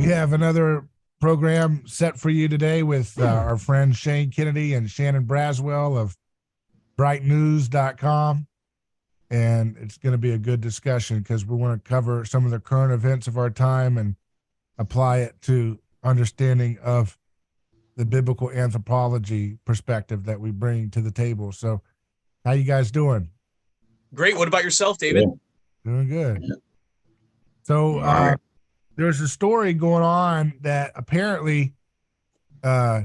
We have another program set for you today with our friends Shane Kennedy and Shannon Braswell of brightnews.com. And it's going to be a good discussion because we want to cover some of the current events of our time and apply it to understanding of the biblical anthropology perspective that we bring to the table. So how you guys doing? Great. What about yourself, David? Doing good. So All right. there's a story going on that apparently uh,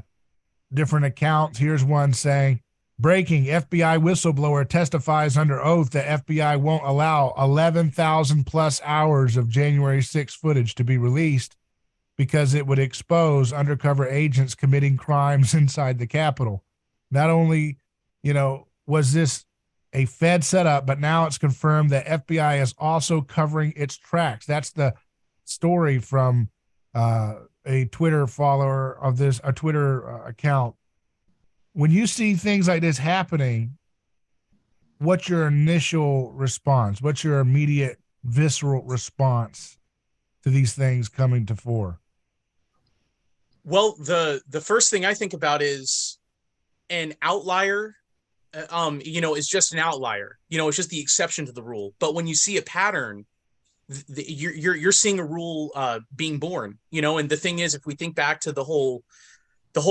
different accounts. Here's one saying, breaking FBI whistleblower testifies under oath that FBI won't allow 11,000 plus hours of January 6th footage to be released because it would expose undercover agents committing crimes inside the Capitol. Not only, was this a Fed setup, but now it's confirmed that FBI is also covering its tracks. That's the story from a Twitter follower of this, a Twitter account. When you see things like this happening, what's your initial response? What's your immediate visceral response to these things coming to fore? Well, the first thing I think about is an outlier. Is just an outlier. It's just the exception to the rule. But when you see a pattern, you're seeing a rule being born. And the thing is, if we think back to the whole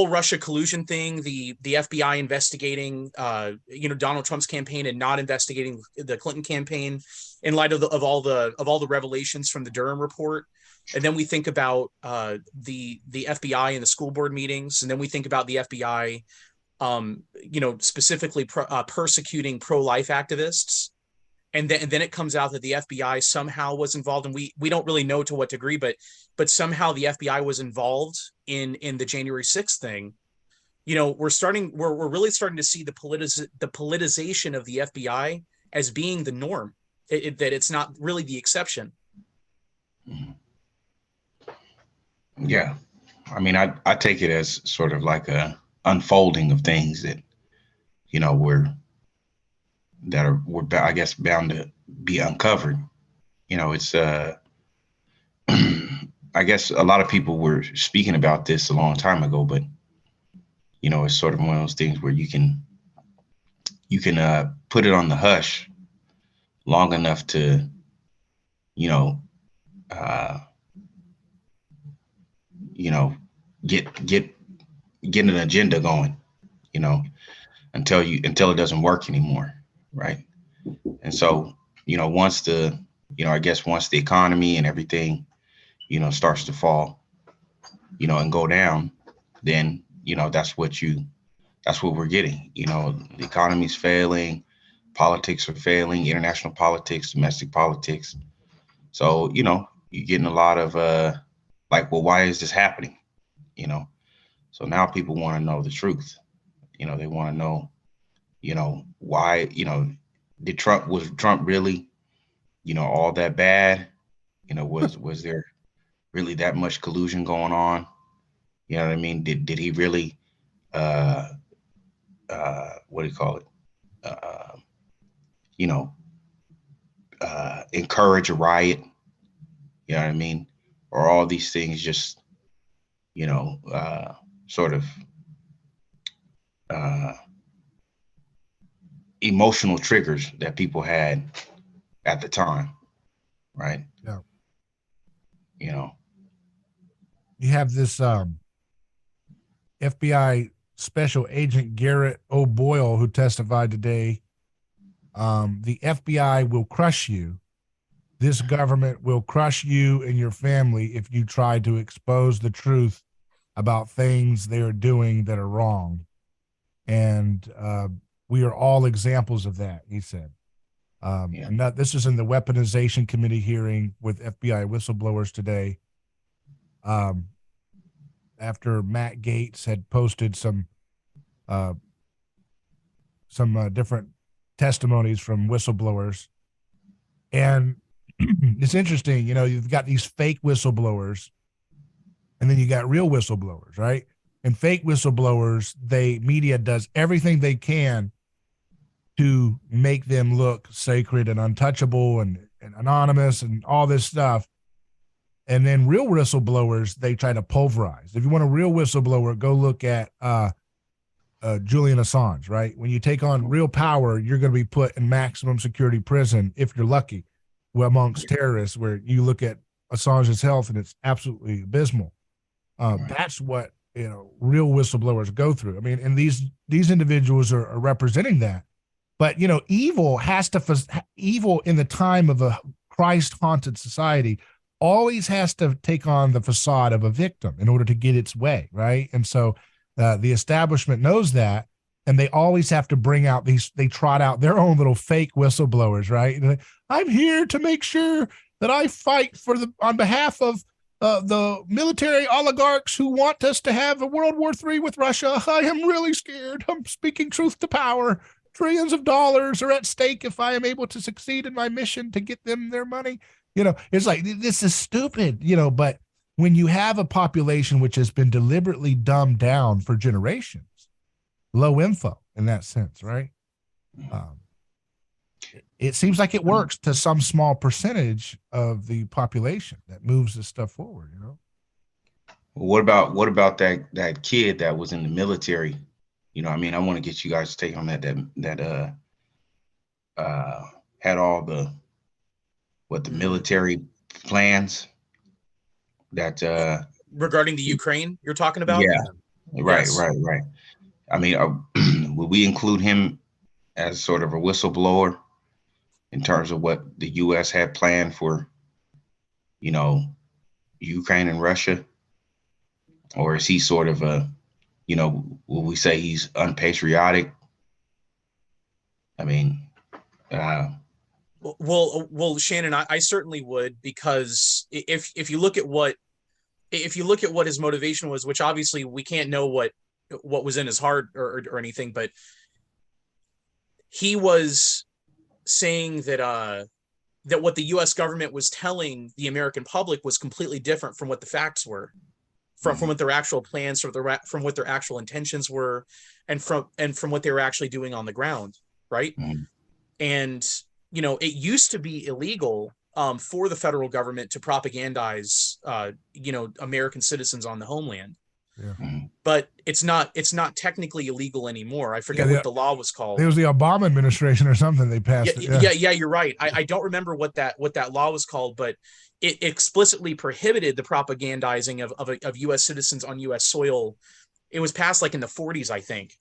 Russia collusion thing, the FBI investigating, Donald Trump's campaign and not investigating the Clinton campaign in light of all the revelations from the Durham report. And then we think about the FBI and the school board meetings. And then we think about the FBI, specifically persecuting pro-life activists. And then it comes out that the FBI somehow was involved, and we don't really know to what degree, but somehow the FBI was involved in the January 6th thing. We're really starting to see the politicization of the FBI as being the norm. That it's not really the exception. Yeah. I mean, I take it as sort of like a unfolding of things that, we're I guess bound to be uncovered. It's I guess a lot of people were speaking about this a long time ago, but it's sort of one of those things where you can put it on the hush long enough to uh, get an agenda going, until it doesn't work anymore, right? And so, once once the economy and everything, starts to fall, and go down, then, that's what we're getting. The economy's failing, politics are failing, international politics, domestic politics. So, you're getting a lot of well, why is this happening? So now people want to know the truth. They want to know, why, was Trump really, all that bad? Was there really that much collusion going on? You know what I mean? Did he really, what do you call it? You know, encourage a riot? You know what I mean? Or all these things just, sort of emotional triggers that people had at the time, right? Yeah. You have this FBI special agent Garrett O'Boyle who testified today. The FBI will crush you. This government will crush you and your family if you try to expose the truth about things they are doing that are wrong. And we are all examples of that, he said. And this is in the weaponization committee hearing with FBI whistleblowers today. After Matt Gaetz had posted some different testimonies from whistleblowers. And it's interesting, you've got these fake whistleblowers and then you got real whistleblowers, right? And fake whistleblowers, media does everything they can to make them look sacred and untouchable and anonymous and all this stuff. And then real whistleblowers, they try to pulverize. If you want a real whistleblower, go look at Julian Assange, right? When you take on real power, you're going to be put in maximum security prison if you're lucky, well, amongst terrorists, where you look at Assange's health and it's absolutely abysmal. That's what, real whistleblowers go through. I mean, and these individuals are representing that. But, evil in the time of a Christ haunted society always has to take on the facade of a victim in order to get its way, right? And so the establishment knows that, and they always have to bring out they trot out their own little fake whistleblowers, right? And I'm here to make sure that I fight on behalf of the military oligarchs who want us to have a World War III with Russia. I am really scared. I'm speaking truth to power. Trillions of dollars are at stake if I am able to succeed in my mission to get them their money. It's like, this is stupid, but when you have a population which has been deliberately dumbed down for generations, low info in that sense, right? It seems like it works to some small percentage of the population that moves this stuff forward, What about that kid that was in the military? I want to get you guys to take on that had all the military plans that regarding the Ukraine you're talking about? Yeah. Right, Yes. right. I mean, would we include him as sort of a whistleblower in terms of what the U.S. had planned for, Ukraine and Russia? Or is he sort of will we say he's unpatriotic? I mean, well, Shannon, I certainly would, because if you look at what his motivation was, which obviously we can't know what was in his heart or anything, but he was saying that what the U.S. government was telling the American public was completely different from what the facts were, from what their actual plans, from what their actual intentions were, and from what they were actually doing on the ground, right? Mm-hmm. And it used to be illegal for the federal government to propagandize American citizens on the homeland. Yeah. Mm-hmm. But it's not technically illegal anymore. I forget what the law was called. It was the Obama administration or something. They passed it. Yeah, you're right. I don't remember what that law was called, but it explicitly prohibited the propagandizing of U.S. citizens on U.S. soil. It was passed like in the 40s, I think.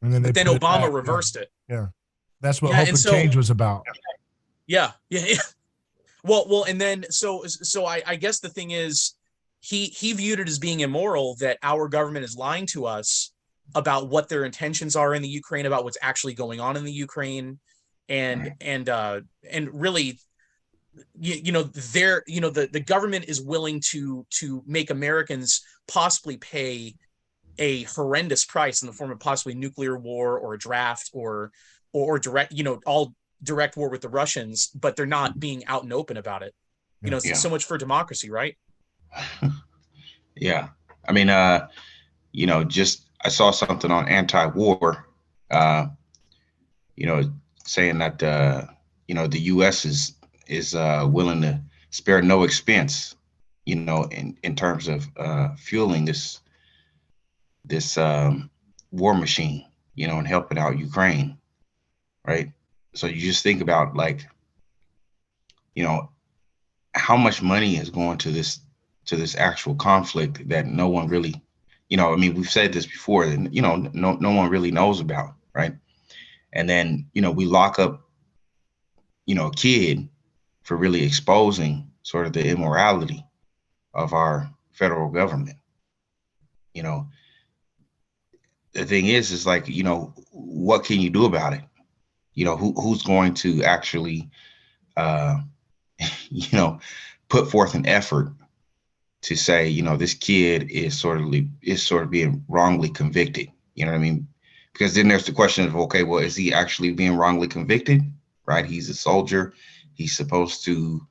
And then Obama reversed it. Yeah. That's what Hope and Change was about. Yeah. Well, and then so I guess the thing is, he viewed it as being immoral that our government is lying to us about what their intentions are in the Ukraine, about what's actually going on in the Ukraine, and really, the government is willing to make Americans possibly pay a horrendous price in the form of possibly nuclear war or a draft or direct, all direct war with the Russians, but they're not being out and open about it. So much for democracy, right? Yeah. I mean, just I saw something on anti-war, saying that the U.S. is willing to spare no expense, in terms of fueling this war machine, and helping out Ukraine, right? So you just think about, like, how much money is going to this actual conflict that no one really, we've said this before, and no one really knows about, right? And then we lock up a kid for really exposing sort of the immorality of our federal government. The thing is like, what can you do about it? Who's going to actually put forth an effort to say, this kid is sort of being wrongly convicted. You know what I mean? Because then there's the question of, okay, well, is he actually being wrongly convicted? Right? He's a soldier. He's supposed to,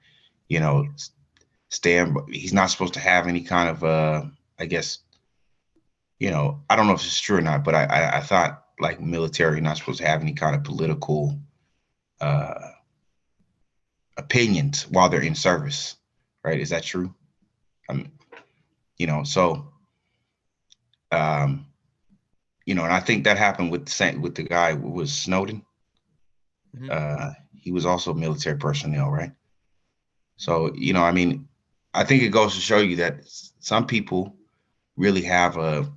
stand. He's not supposed to have any kind of, I guess, I don't know if it's true or not, but I thought, like, military not supposed to have any kind of political opinions while they're in service. Right? Is that true? So, and I think that happened with the guy who was Snowden. Mhm. He was also military personnel, right? So, I think it goes to show you that some people really have a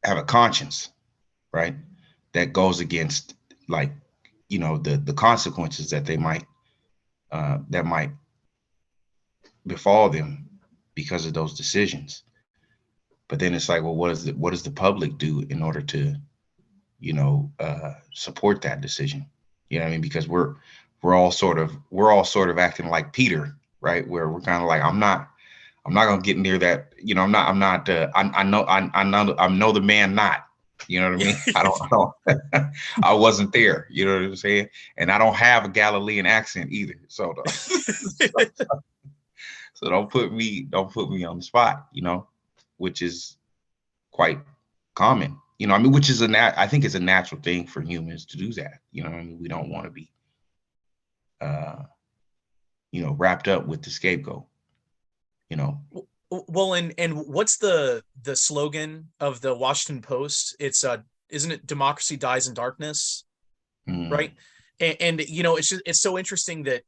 have a conscience, right? That goes against, like, the consequences that that might befall them because of those decisions. But then it's like, well, what does the public do in order to, support that decision? You know what I mean? Because we're all sort of acting like Peter, right? Where we're kind of like, I'm not gonna get near that. I know the man not. You know what I mean? I don't I wasn't there. You know what I'm saying? And I don't have a Galilean accent either. So so don't put me on the spot. Which is quite common. Which is I think it's a natural thing for humans to do that. We don't want to be, wrapped up with the scapegoat. Well, and what's the slogan of the Washington Post? It's isn't it democracy dies in darkness, right? And it's so interesting that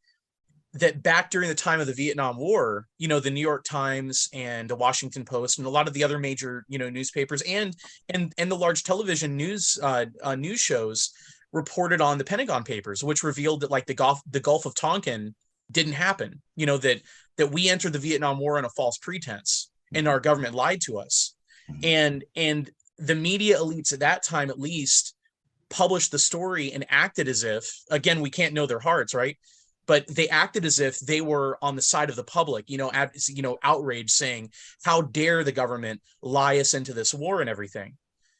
back during the time of the Vietnam War, the New York Times and the Washington Post and a lot of the other major newspapers and the large television news shows reported on the Pentagon Papers, which revealed that, like, the Gulf of Tonkin didn't happen. That we entered the Vietnam War on a false pretense, and our government lied to us. And the media elites at that time, at least, published the story and acted as if, again, we can't know their hearts, right? But they acted as if they were on the side of the public, outrage, saying, how dare the government lie us into this war and everything.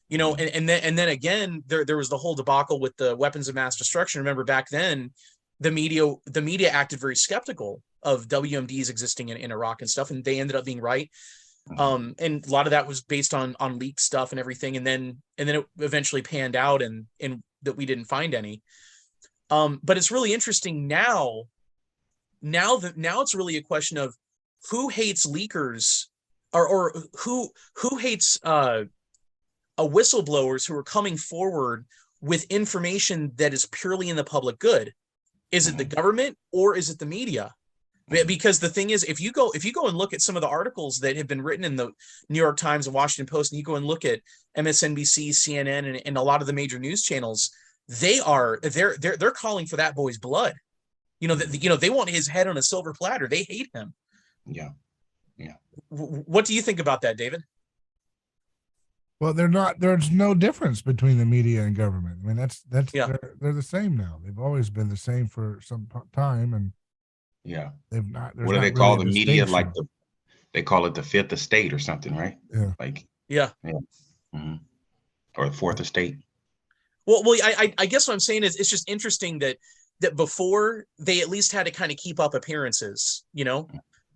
And then again, there was the whole debacle with the weapons of mass destruction. Remember, back then, the media acted very skeptical of WMDs existing in Iraq and stuff, and they ended up being right. And a lot of that was based on leaked stuff and everything, and then it eventually panned out, and that we didn't find any. But it's really interesting now it's really a question of who hates leakers, or who hates whistleblowers who are coming forward with information that is purely in the public good. Is it the government or is it the media? Because the thing is, if you go and look at some of the articles that have been written in the New York Times and Washington Post, and you go and look at MSNBC, CNN, and a lot of the major news channels, they're calling for that boy's blood. They want his head on a silver platter. They hate him. Yeah. What do you think about that, David? Well, there's no difference between the media and government. I mean, that's Yeah. They're the same now. They've always been the same for some time, and yeah, they've not. What do they call the media? Like they call it the fifth estate or something, right? Yeah. Like yeah. Mm-hmm. Or the fourth estate. Well, I guess what I'm saying is, it's just interesting that before they at least had to kind of keep up appearances,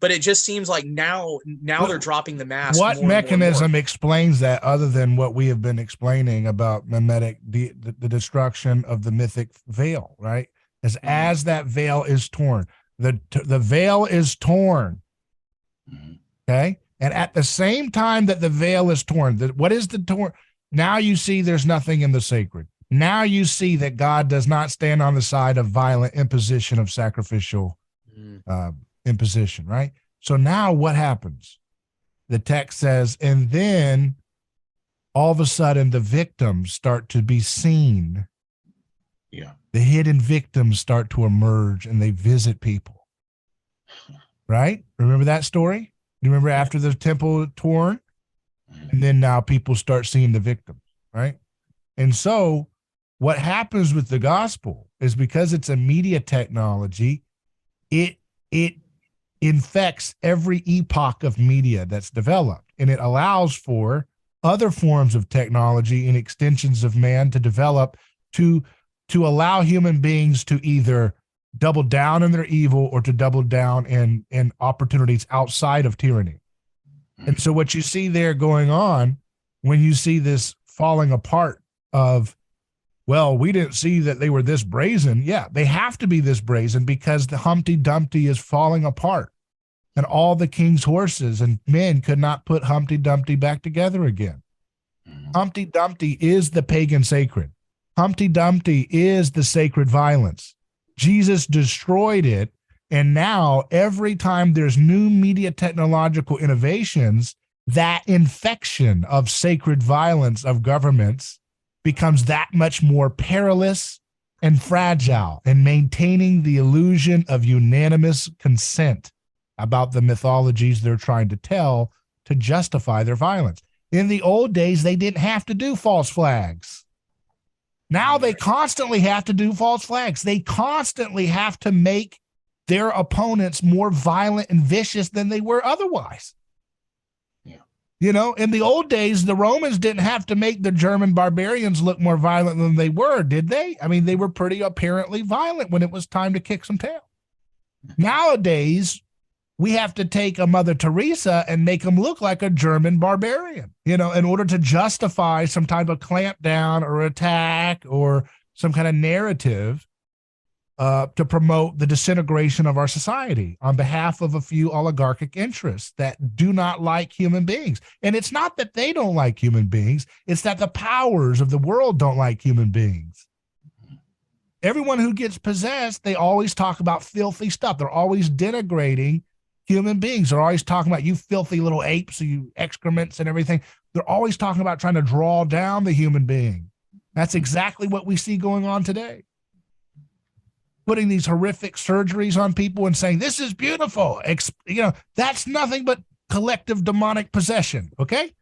but it just seems like now they're dropping the mask. What mechanism explains that, other than what we have been explaining about mimetic, the destruction of the mythic veil, right? As that veil is torn, the veil is torn. Okay. And at the same time that the veil is torn, what is the torn? Now you see there's nothing in the sacred. Now you see that God does not stand on the side of violent imposition of sacrificial imposition, right? So now what happens? The text says, and then all of a sudden the victims start to be seen. Yeah. The hidden victims start to emerge, and they visit people. Right? Remember that story? You remember after the temple torn? And then now people start seeing the victims, right? And so what happens with the gospel is, because it's a media technology, it infects every epoch of media that's developed, and it allows for other forms of technology and extensions of man to develop to allow human beings to either double down in their evil or to double down in opportunities outside of tyranny. And so what you see there going on when you see this falling apart of well, we didn't see that they were this brazen. Yeah, they have to be this brazen because the Humpty Dumpty is falling apart and all the king's horses and men could not put Humpty Dumpty back together again. Humpty Dumpty is the pagan sacred. Humpty Dumpty is the sacred violence. Jesus destroyed it. And now every time there's new media technological innovations, that infection of sacred violence of governments becomes that much more perilous and fragile in maintaining the illusion of unanimous consent about the mythologies they're trying to tell to justify their violence. In the old days, they didn't have to do false flags. Now they constantly have to do false flags. They constantly have to make their opponents more violent and vicious than they were otherwise. You know, in the old days, the Romans didn't have to make the German barbarians look more violent than they were, did they? I mean, they were pretty apparently violent when it was time to kick some tail. Nowadays, we have to take a Mother Teresa and make them look like a German barbarian, you know, in order to justify some type of clampdown or attack or some kind of narrative to promote the disintegration of our society on behalf of a few oligarchic interests that do not like human beings. And it's not that they don't like human beings, it's that the powers of the world don't like human beings. Everyone who gets possessed, they always talk about filthy stuff. They're always denigrating human beings. They're always talking about you filthy little apes, you excrements and everything. They're always talking about trying to draw down the human being. That's exactly what we see going on today. Putting these horrific surgeries on people and saying, this is beautiful. You know, that's nothing but collective demonic possession. Okay.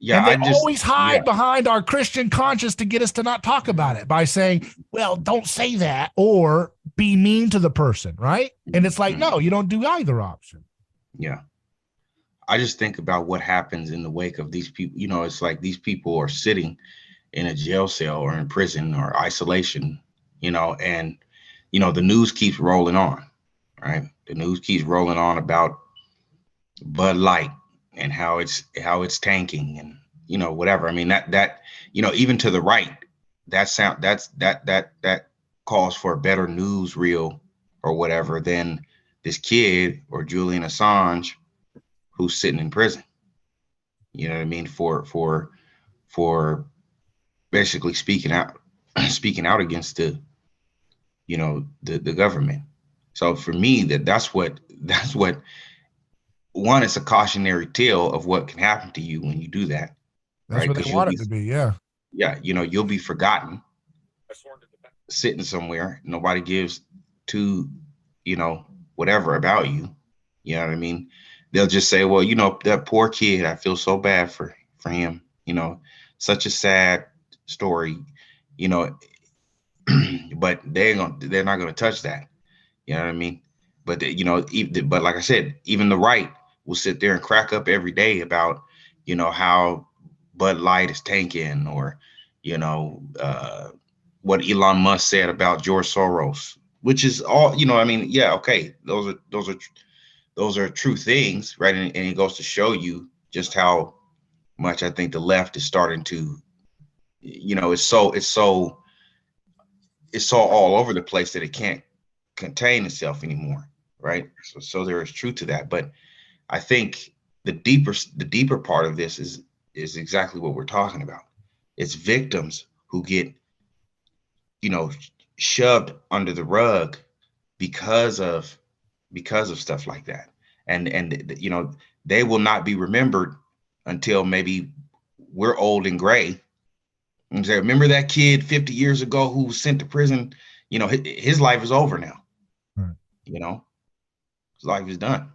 Yeah. And they always hide behind our Christian conscience to get us to not talk about it by saying, well, don't say that or be mean to the person. Right. And it's like, no, you don't do either option. Yeah. I just think about what happens in the wake of these people. You know, it's like these people are sitting in a jail cell or in prison or isolation, you know, and, you know, the news keeps rolling on, right? The news keeps rolling on about Bud Light and how it's tanking and, you know, whatever. I mean, that, you know, even to the right, that calls for a better news reel or whatever than this kid or Julian Assange who's sitting in prison. You know what I mean? For basically speaking out against the, you know, the government. So for me, that's what one, it's a cautionary tale of what can happen to you when you do that. That's right? What they want it to be. Yeah. Yeah. You know, you'll be forgotten, sitting somewhere. Nobody gives two, you know, whatever about you. You know what I mean? They'll just say, well, you know, that poor kid, I feel so bad for him. You know, such a sad story, you know, but they're not going to touch that. You know what I mean? But, you know, but like I said, even the right will sit there and crack up every day about, you know, how Bud Light is tanking or, you know, what Elon Musk said about George Soros, which is all, you know, I mean, yeah, okay. Those are true things, right? And it goes to show you just how much I think the left is starting to, you know, it's so all over the place that it can't contain itself anymore, right? So there is truth to that. But I think the deeper part of this is exactly what we're talking about. It's victims who get, you know, shoved under the rug because of stuff like that. And you know, they will not be remembered until maybe we're old and gray. And say, remember that kid 50 years ago who was sent to prison? You know, his life is over now. Right. You know, his life is done.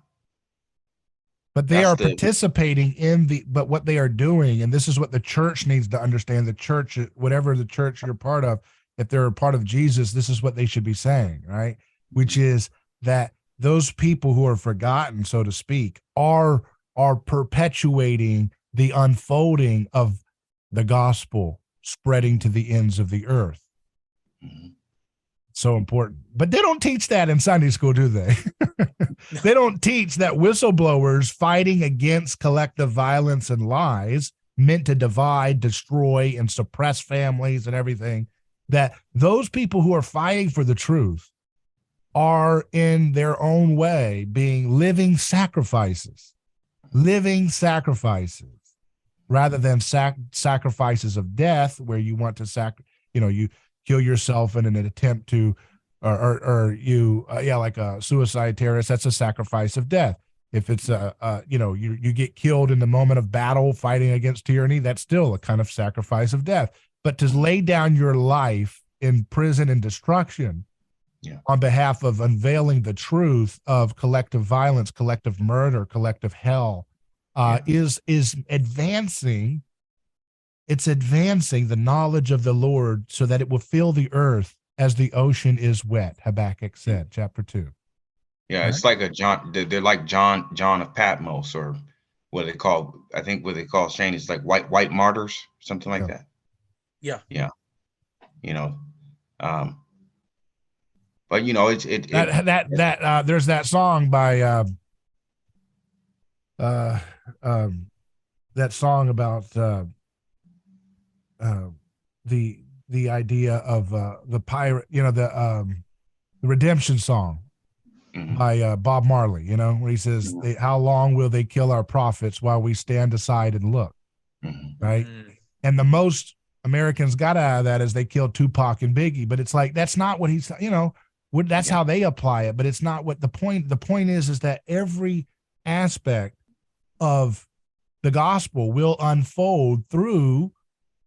But they are participating in but what they are doing, and this is what the church needs to understand. The church, whatever the church you're part of, if they're a part of Jesus, this is what they should be saying, right? Which is that those people who are forgotten, so to speak, are perpetuating the unfolding of the gospel spreading to the ends of the earth. Mm-hmm. So important. But they don't teach that in Sunday school, do they? They don't teach that whistleblowers fighting against collective violence and lies meant to divide, destroy, and suppress families and everything, that those people who are fighting for the truth are in their own way being living sacrifices rather than sacrifices of death, where you want to you kill yourself in an attempt to, or you like a suicide terrorist. That's a sacrifice of death. If it's you get killed in the moment of battle fighting against tyranny, that's still a kind of sacrifice of death. But to lay down your life in prison and destruction on behalf of unveiling the truth of collective violence, collective murder, collective hell, is advancing. It's advancing the knowledge of the Lord so that it will fill the earth as the ocean is wet. Habakkuk said, chapter 2. Yeah, Right? it's like a John. They're like John of Patmos, or what they call. I think what they call Shane is like white martyrs, something like that. Yeah. Yeah. But there's that song by that song about the idea of the pirate, the redemption song by Bob Marley, where he says, how long will they kill our prophets while we stand aside and look? Right. And the most Americans got out of that is they killed Tupac and Biggie, but it's like, that's not what he's, that's how they apply it, but it's not what the point is that every aspect of the gospel will unfold through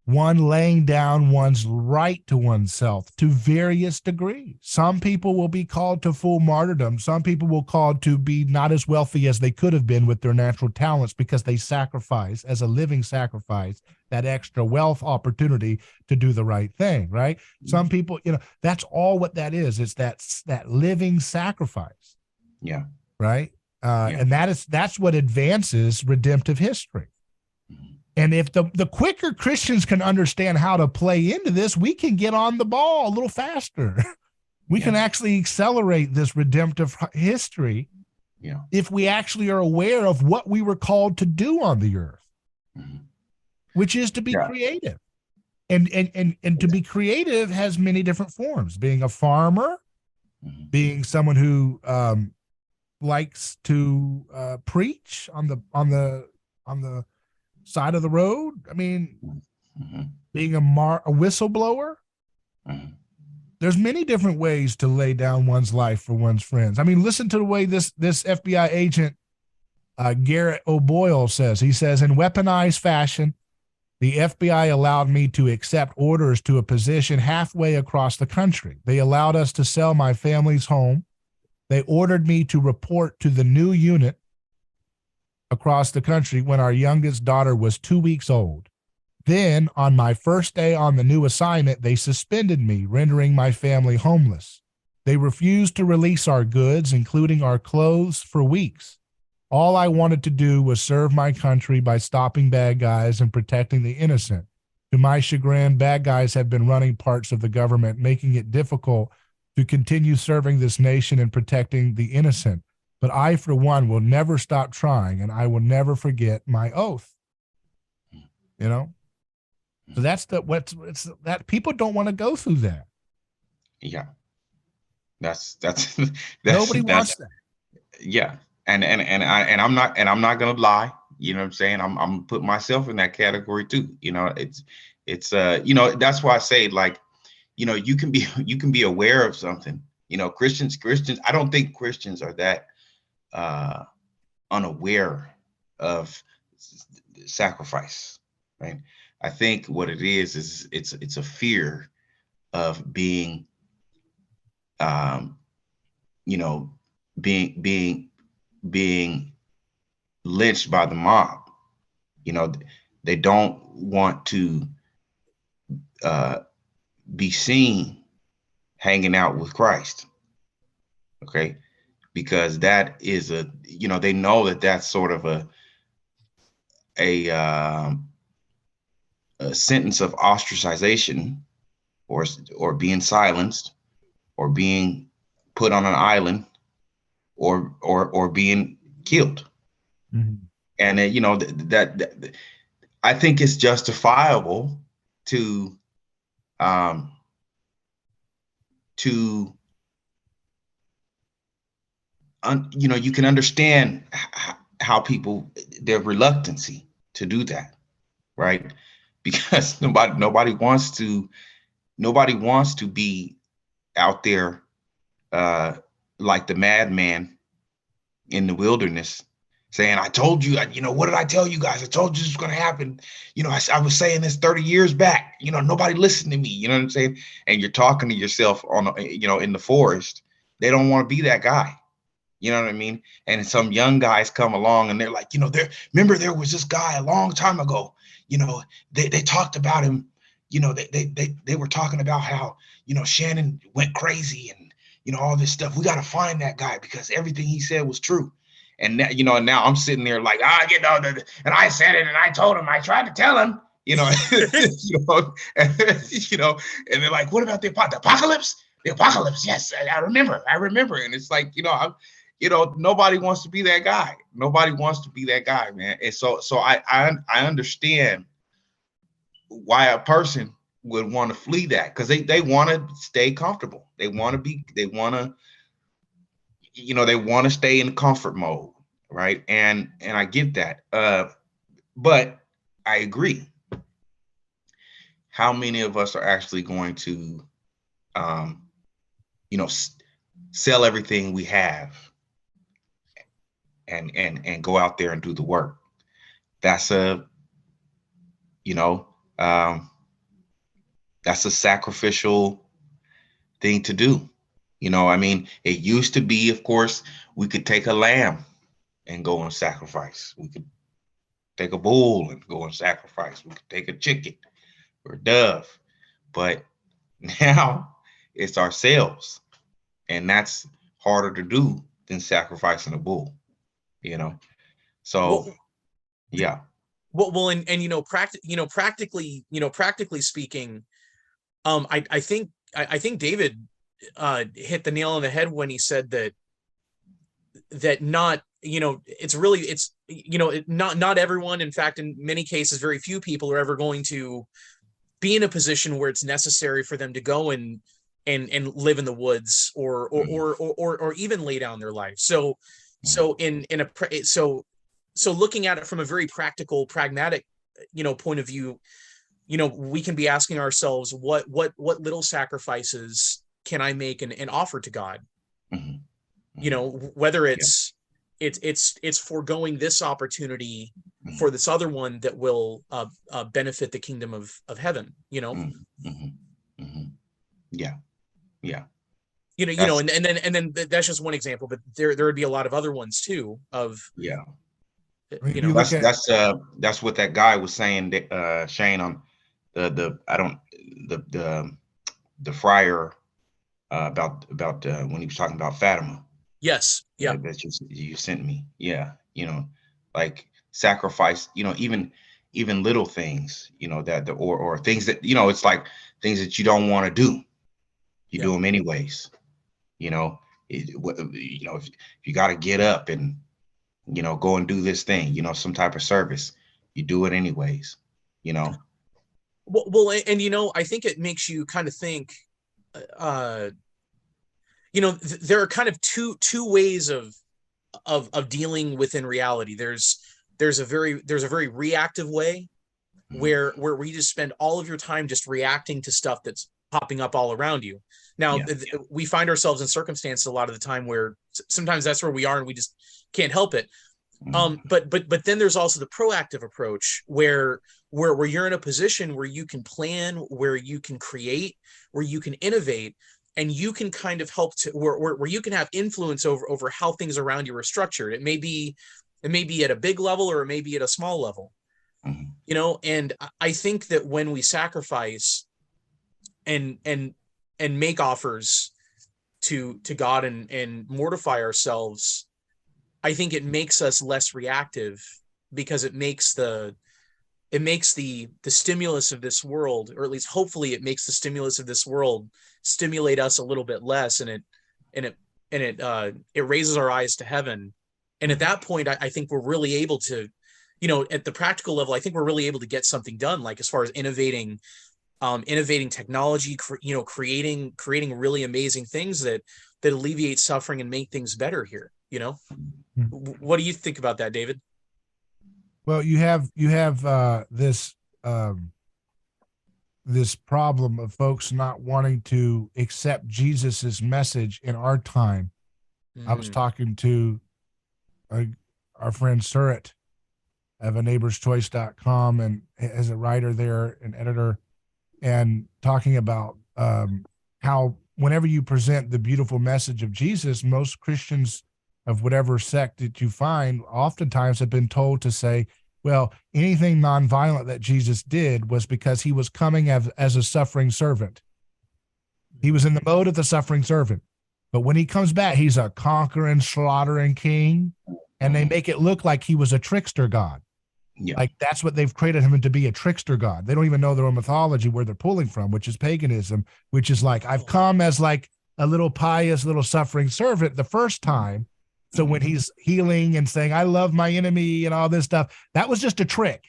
one laying down one's right to oneself to various degrees. Some people will be called to full martyrdom. Some people will called to be not as wealthy as they could have been with their natural talents because they sacrifice as a living sacrifice that extra wealth opportunity to do the right thing, right? Some people, that's all what that is. It's that living sacrifice. Yeah. Right. And that's what advances redemptive history. And if the quicker Christians can understand how to play into this, we can get on the ball a little faster. We can actually accelerate this redemptive history if we actually are aware of what we were called to do on the earth, which is to be creative. And to be creative has many different forms. Being a farmer, being someone who likes to preach on the side of the road. I mean, being a whistleblower. There's many different ways to lay down one's life for one's friends. I mean, listen to the way this FBI agent Garrett O'Boyle says. He says, in weaponized fashion, the FBI allowed me to accept orders to a position halfway across the country. They allowed us to sell my family's home. They ordered me to report to the new unit across the country when our youngest daughter was 2 weeks old. Then, on my first day on the new assignment, they suspended me, rendering my family homeless. They refused to release our goods, including our clothes, for weeks. All I wanted to do was serve my country by stopping bad guys and protecting the innocent. To my chagrin, bad guys have been running parts of the government, making it difficult to continue serving this nation and protecting the innocent. But I, for one, will never stop trying, and I will never forget my oath. So that's that people don't want to go through that. Yeah. That's Nobody wants that. Yeah. And I'm not going to lie. You know what I'm saying? I'm putting myself in that category too. It's that's why I say, like, you can be aware of something. Christians, I don't think Christians are that unaware of sacrifice, right? I think what it is it's a fear of being being lynched by the mob. They don't want to be seen hanging out with Christ, okay? Because that is they know that that's sort of a sentence of ostracization, or being silenced, or being put on an island, or being killed. And that I think it's justifiable to to you can understand how people, their reluctancy to do that, right? Because nobody wants to be out there like the madman in the wilderness saying, I told you, what did I tell you guys? I told you this was going to happen. I was saying this 30 years back, nobody listened to me, you know what I'm saying? And you're talking to yourself in the forest. They don't want to be that guy. You know what I mean? And some young guys come along and they're like, remember there was this guy a long time ago, they talked about him, they were talking about how, Shannon went crazy and, all this stuff. We got to find that guy because everything he said was true. And now, and now I'm sitting there like, and I said it and I told him, I tried to tell him, and they're like, what about the apocalypse? The apocalypse. Yes, I remember. And it's like, nobody wants to be that guy. Nobody wants to be that guy, man. And so I understand why a person would want to flee that, because they want to stay comfortable. They want to stay in comfort mode, right? And I get that. But I agree. How many of us are actually going to sell everything we have and go out there and do the work? That's a sacrificial thing to do. It used to be, of course, we could take a lamb and go and sacrifice. We could take a bull and go and sacrifice. We could take a chicken or a dove. But now it's ourselves. And that's harder to do than sacrificing a bull, So, yeah. Well, and practically speaking, I think David hit the nail on the head when he said that not, not everyone, in fact, in many cases, very few people are ever going to be in a position where it's necessary for them to go and live in the woods or even lay down their life. So looking at it from a very practical, pragmatic, point of view, we can be asking ourselves, what little sacrifices can I make and offer to God? Mm-hmm. Whether it's foregoing this opportunity for this other one that will benefit the kingdom of heaven, Mm-hmm. Mm-hmm. Yeah. And then that's just one example, but there would be a lot of other ones too of, that's what that guy was saying, Shane, on the friar about when he was talking about Fatima. Yes. Yeah. That you sent me. Yeah. Like sacrifice, even little things, that or things that, it's like things that you don't want to do. You do them anyways. If you got to get up and, go and do this thing, some type of service, you do it anyways, Well, and I think it makes you kind of think, there are kind of two ways of dealing within reality. There's a very reactive way where we just spend all of your time just reacting to stuff that's popping up all around you. Now, we find ourselves in circumstances a lot of the time where sometimes that's where we are and we just can't help it. But then there's also the proactive approach where you're in a position where you can plan, where you can create, where you can innovate, and you can kind of help to where you can have influence over how things around you are structured. It may be at a big level or it may be at a small level. And I think that when we sacrifice and make offers to God and mortify ourselves, I think it makes us less reactive, because it makes the stimulus of this world, or at least hopefully it makes the stimulus of this world stimulate us a little bit less, and it raises our eyes to heaven. And at that point, I think we're really able to at the practical level, I think we're really able to get something done, like as far as innovating technology, creating really amazing things that alleviate suffering and make things better here. What do you think about that, David? Well, you have this this problem of folks not wanting to accept Jesus's message in our time. I was talking to our friend Surratt of a neighborschoice.com, and as a writer there, an editor, and talking about how whenever you present the beautiful message of Jesus, most Christians of whatever sect that you find oftentimes have been told to say, well, anything nonviolent that Jesus did was because he was coming as a suffering servant. He was in the mode of the suffering servant. But when he comes back, he's a conquering, slaughtering king. And they make it look like he was a trickster god. Yeah. Like that's what they've created him to be, a trickster god. They don't even know their own mythology where they're pulling from, which is paganism, which is like, I've come as like a little pious, little suffering servant the first time. So when he's healing and saying, I love my enemy and all this stuff, that was just a trick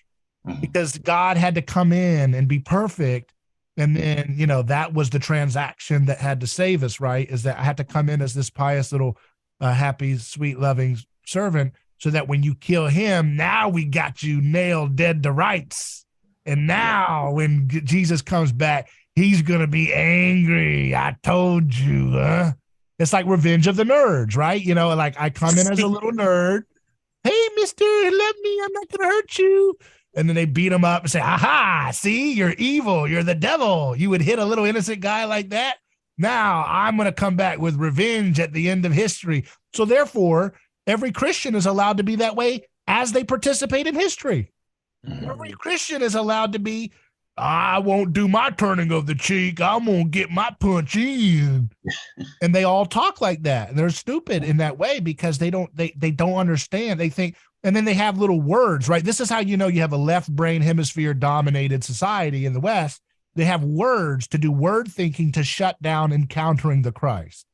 because God had to come in and be perfect. And then, that was the transaction that had to save us, right? Is that I had to come in as this pious little happy, sweet, loving servant so that when you kill him, now we got you nailed dead to rights. And now when Jesus comes back, he's going to be angry. I told you, huh? It's like Revenge of the Nerds, right? Like I come in as a little nerd. Hey, mister, love me. I'm not going to hurt you. And then they beat him up and say, aha, see, you're evil. You're the devil. You would hit a little innocent guy like that. Now I'm going to come back with revenge at the end of history. So therefore, every Christian is allowed to be that way as they participate in history. Every Christian is allowed to be, I won't do my turning of the cheek. I'm going to get my punch in. And they all talk like that. And they're stupid in that way because they don't understand. They think, and then they have little words, right? This is how you have a left brain hemisphere dominated society in the West. They have words to do word thinking to shut down encountering the Christ.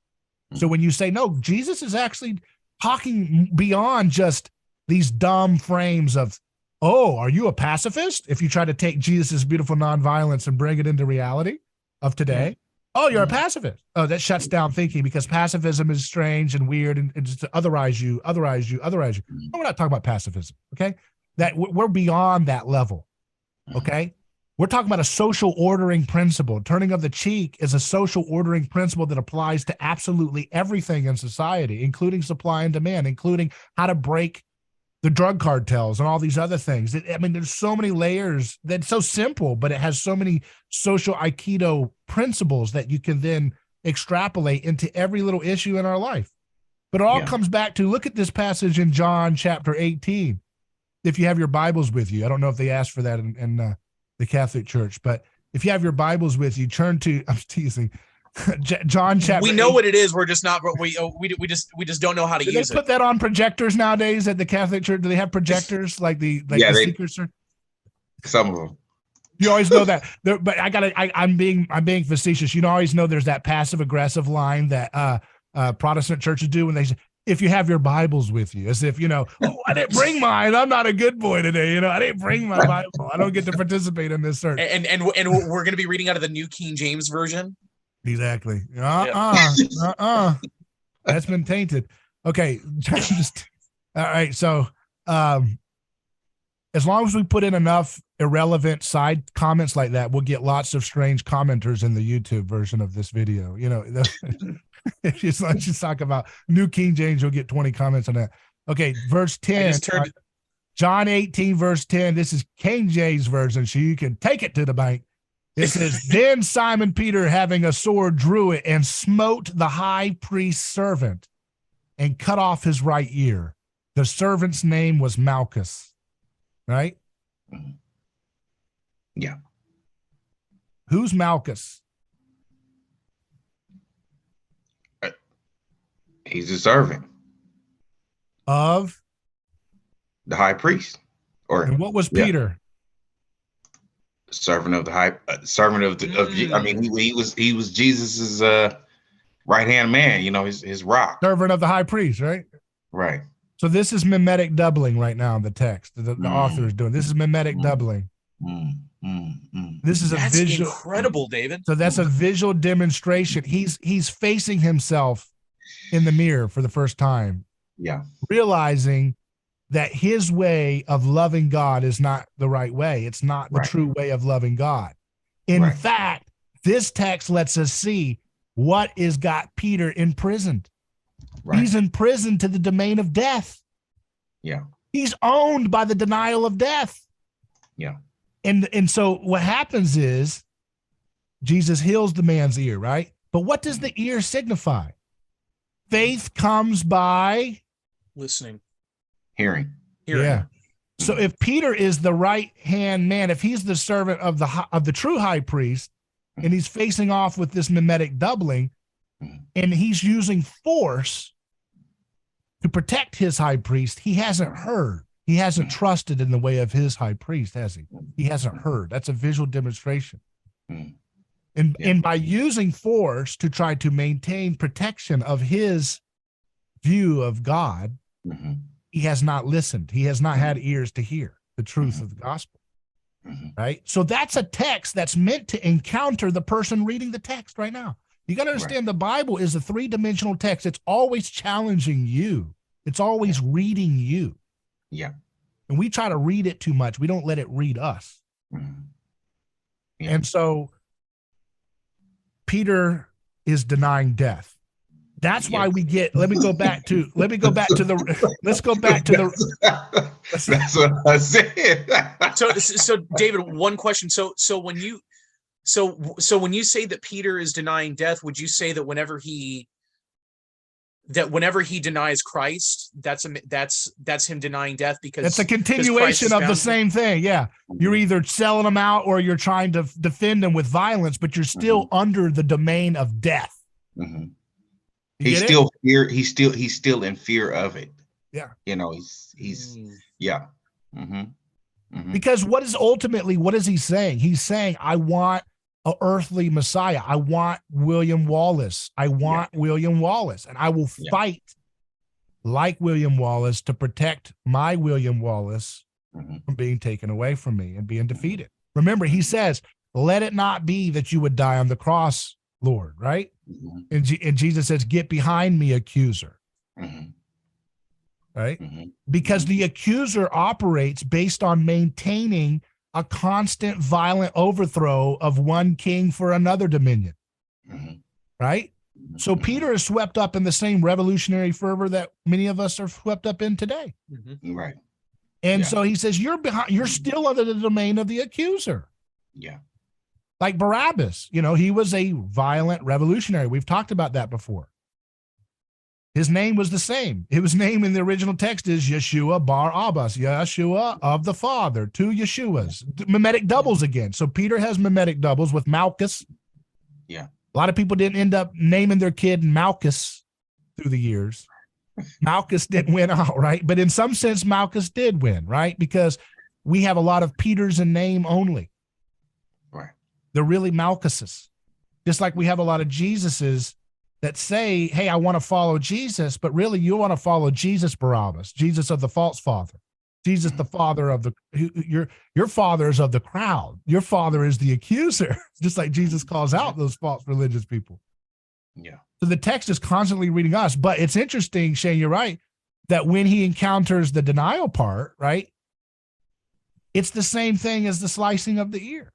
So when you say, no, Jesus is actually talking beyond just these dumb frames of, oh, are you a pacifist? If you try to take Jesus's beautiful nonviolence and bring it into reality of today, oh, you're a pacifist. Oh, that shuts down thinking because pacifism is strange and weird and just to otherize you. No, we're not talking about pacifism, okay? That we're beyond that level, okay? We're talking about a social ordering principle. Turning of the cheek is a social ordering principle that applies to absolutely everything in society, including supply and demand, including how to break the drug cartels and all these other things. There's so many layers that's so simple, but it has so many social Aikido principles that you can then extrapolate into every little issue in our life. But it all comes back to, look at this passage in John chapter 18. If you have your Bibles with you, I don't know if they asked for that in the Catholic Church, but if you have your Bibles with you, turn to, I'm teasing, John chapter. We know 8. What it is. We're just not. We just don't know how to use it. They put that on projectors nowadays at the Catholic Church. Do they have projectors like the speakers? Some of them. You always know that. But I'm being facetious. You always know there's that passive aggressive line that Protestant churches do when they say, if you have your Bibles with you, as if, oh, I didn't bring mine. I'm not a good boy today. I didn't bring my Bible. I don't get to participate in this service. And we're going to be reading out of the New King James Version. Exactly. That's been tainted. Okay. All right. So, as long as we put in enough irrelevant side comments like that, we'll get lots of strange commenters in the YouTube version of this video. If you just talk about New King James, you'll get 20 comments on that. Okay. Verse 10, John 18, verse 10. This is King James version, so you can take it to the bank. It says, then Simon Peter, having a sword, drew it and smote the high priest's servant and cut off his right ear. The servant's name was Malchus, right? Yeah. Who's Malchus? He's a servant of the high priest. And what was Peter? Servant of the high, servant of the. I mean, he was Jesus's right hand man. His rock. Servant of the high priest, right? Right. So this is mimetic doubling right now in the text. The author is doing. This is mimetic doubling. This is That's a visual. incredible, David. So that's a visual demonstration. He's facing himself in the mirror for the first time. Yeah. Realizing that his way of loving God is not the right way. It's not the true way of loving God. In fact, this text lets us see what is got Peter imprisoned. Right. He's imprisoned to the domain of death. Yeah. He's owned by the denial of death. Yeah. And so what happens is Jesus heals the man's ear, right? But what does the ear signify? Faith comes by listening. Hearing. Yeah. So if Peter is the right-hand man, if he's the servant of the true high priest, and he's facing off with this mimetic doubling, and he's using force to protect his high priest, he hasn't heard. He hasn't trusted in the way of his high priest, has he? He hasn't heard. That's a visual demonstration. And by using force to try to maintain protection of his view of God, he has not listened. He has not had ears to hear the truth of the gospel. Right? So that's a text that's meant to encounter the person reading the text right now. You got to understand the Bible is a three-dimensional text. It's always challenging you. It's always reading you. Yeah. And we try to read it too much. We don't let it read us. Yeah. And so Peter is denying death. That's why we get, let's go back to the, that's what I said. So David, one question. So when you say that Peter is denying death, would you say that whenever he denies Christ, that's him denying death? Because it's a continuation of the same thing. Yeah. You're either selling him out or you're trying to defend him with violence, but you're still under the domain of death. He's still in fear of it. Yeah. You know, he's yeah. Because what is he saying? He's saying, I want an earthly Messiah. I want William Wallace. I want William Wallace. And I will fight like William Wallace to protect my William Wallace from being taken away from me and being defeated. Remember, he says, let it not be that you would die on the cross, Lord, right? And Jesus says, get behind me, accuser. Right? Because the accuser operates based on maintaining a constant violent overthrow of one king for another dominion. Right? So Peter is swept up in the same revolutionary fervor that many of us are swept up in today. Right. And so he says, you're still under the domain of the accuser. Yeah. Like Barabbas, he was a violent revolutionary. We've talked about that before. His name was the same. His name in the original text is Yeshua Bar Abbas, Yeshua of the Father, two Yeshuas. Mimetic doubles again. So Peter has mimetic doubles with Malchus. Yeah. A lot of people didn't end up naming their kid Malchus through the years. Malchus didn't win out, right? But in some sense, Malchus did win, right? Because we have a lot of Peters in name only. Right. They're really Malchuses. Just like we have a lot of Jesuses that say, hey, I want to follow Jesus, but really you want to follow Jesus Barabbas, Jesus of the false father, Jesus, the father of your father is of the crowd. Your father is the accuser, just like Jesus calls out those false religious people. Yeah. So the text is constantly reading us, but it's interesting, Shane, you're right, that when he encounters the denial part, right, it's the same thing as the slicing of the ear.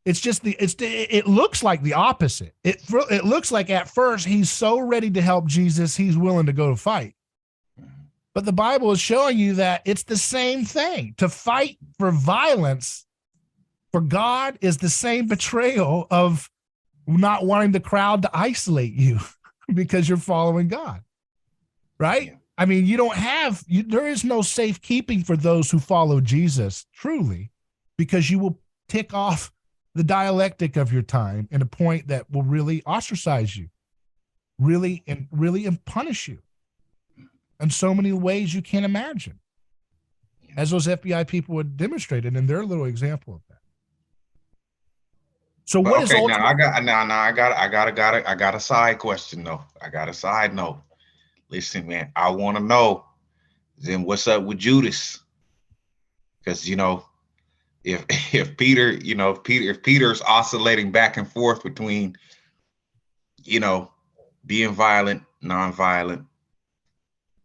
It's just it looks like the opposite. It looks like at first he's so ready to help Jesus, he's willing to go to fight. But the Bible is showing you that it's the same thing. To fight for violence for God is the same betrayal of not wanting the crowd to isolate you because you're following God. Right? Yeah. I mean, there is no safekeeping for those who follow Jesus truly, because you will tick off the dialectic of your time in a point that will really ostracize you, really punish you in so many ways you can't imagine, as those FBI people would demonstrate it in their little example of that. So what is ultimate? I got a side question though. I got a side note. Listen, man, I want to know then what's up with Judas? Because if Peter, if Peter's oscillating back and forth between, being violent, non-violent,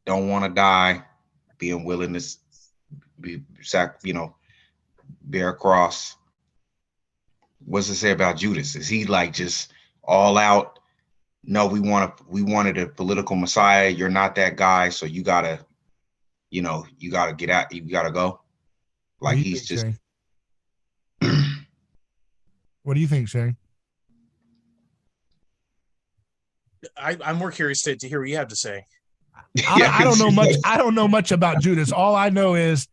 don't want to die, being willing to bear a cross. What's it say about Judas? Is he like just all out? No, we wanted a political Messiah. You're not that guy, so you gotta get out. You gotta go. Like he's just. Shane? What do you think, Shane? I'm more curious to hear what you have to say. I don't know much. I don't know much about Judas. All I know is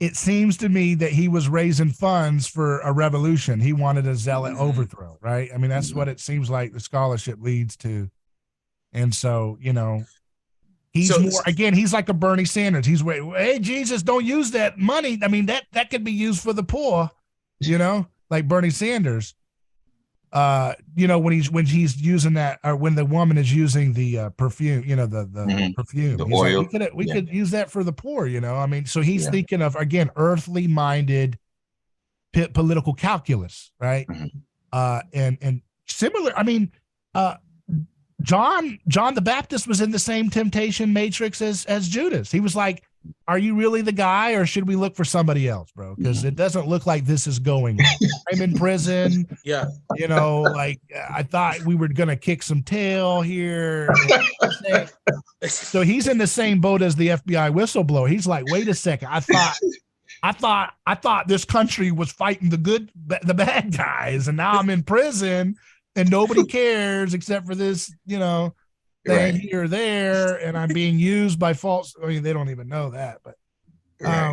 it seems to me that he was raising funds for a revolution. He wanted a zealot overthrow, right? I mean, that's what it seems like the scholarship leads to. And so, he's he's like a Bernie Sanders. He's hey, Jesus, don't use that money. I mean, that could be used for the poor, like Bernie Sanders. When he's using that, or when the woman is using the perfume, the perfume, the he's oil. Like, we could use that for the poor, I mean, so he's thinking of, again, earthly minded political calculus, right? And similar, I mean, John the Baptist was in the same temptation matrix as Judas. He was like, are you really the guy, or should we look for somebody else, bro? Because it doesn't look like this is going on. I'm in prison. Yeah. Like I thought we were going to kick some tail here. So he's in the same boat as the FBI whistleblower. He's like, wait a second. I thought this country was fighting the bad guys, and now I'm in prison and nobody cares except for this, thing here or there, and I'm being used by false. I mean, they don't even know that, but you know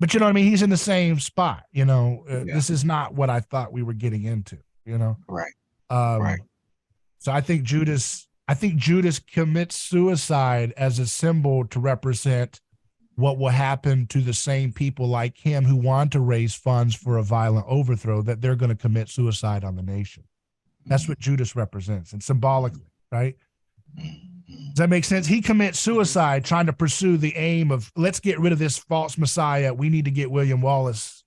what I mean? He's in the same spot, this is not what I thought we were getting into, Right. So I think Judas commits suicide as a symbol to represent what will happen to the same people like him who want to raise funds for a violent overthrow, that they're going to commit suicide on the nation. That's what Judas represents, and symbolically, right? Does that make sense? He commits suicide trying to pursue the aim of, let's get rid of this false Messiah. We need to get William Wallace.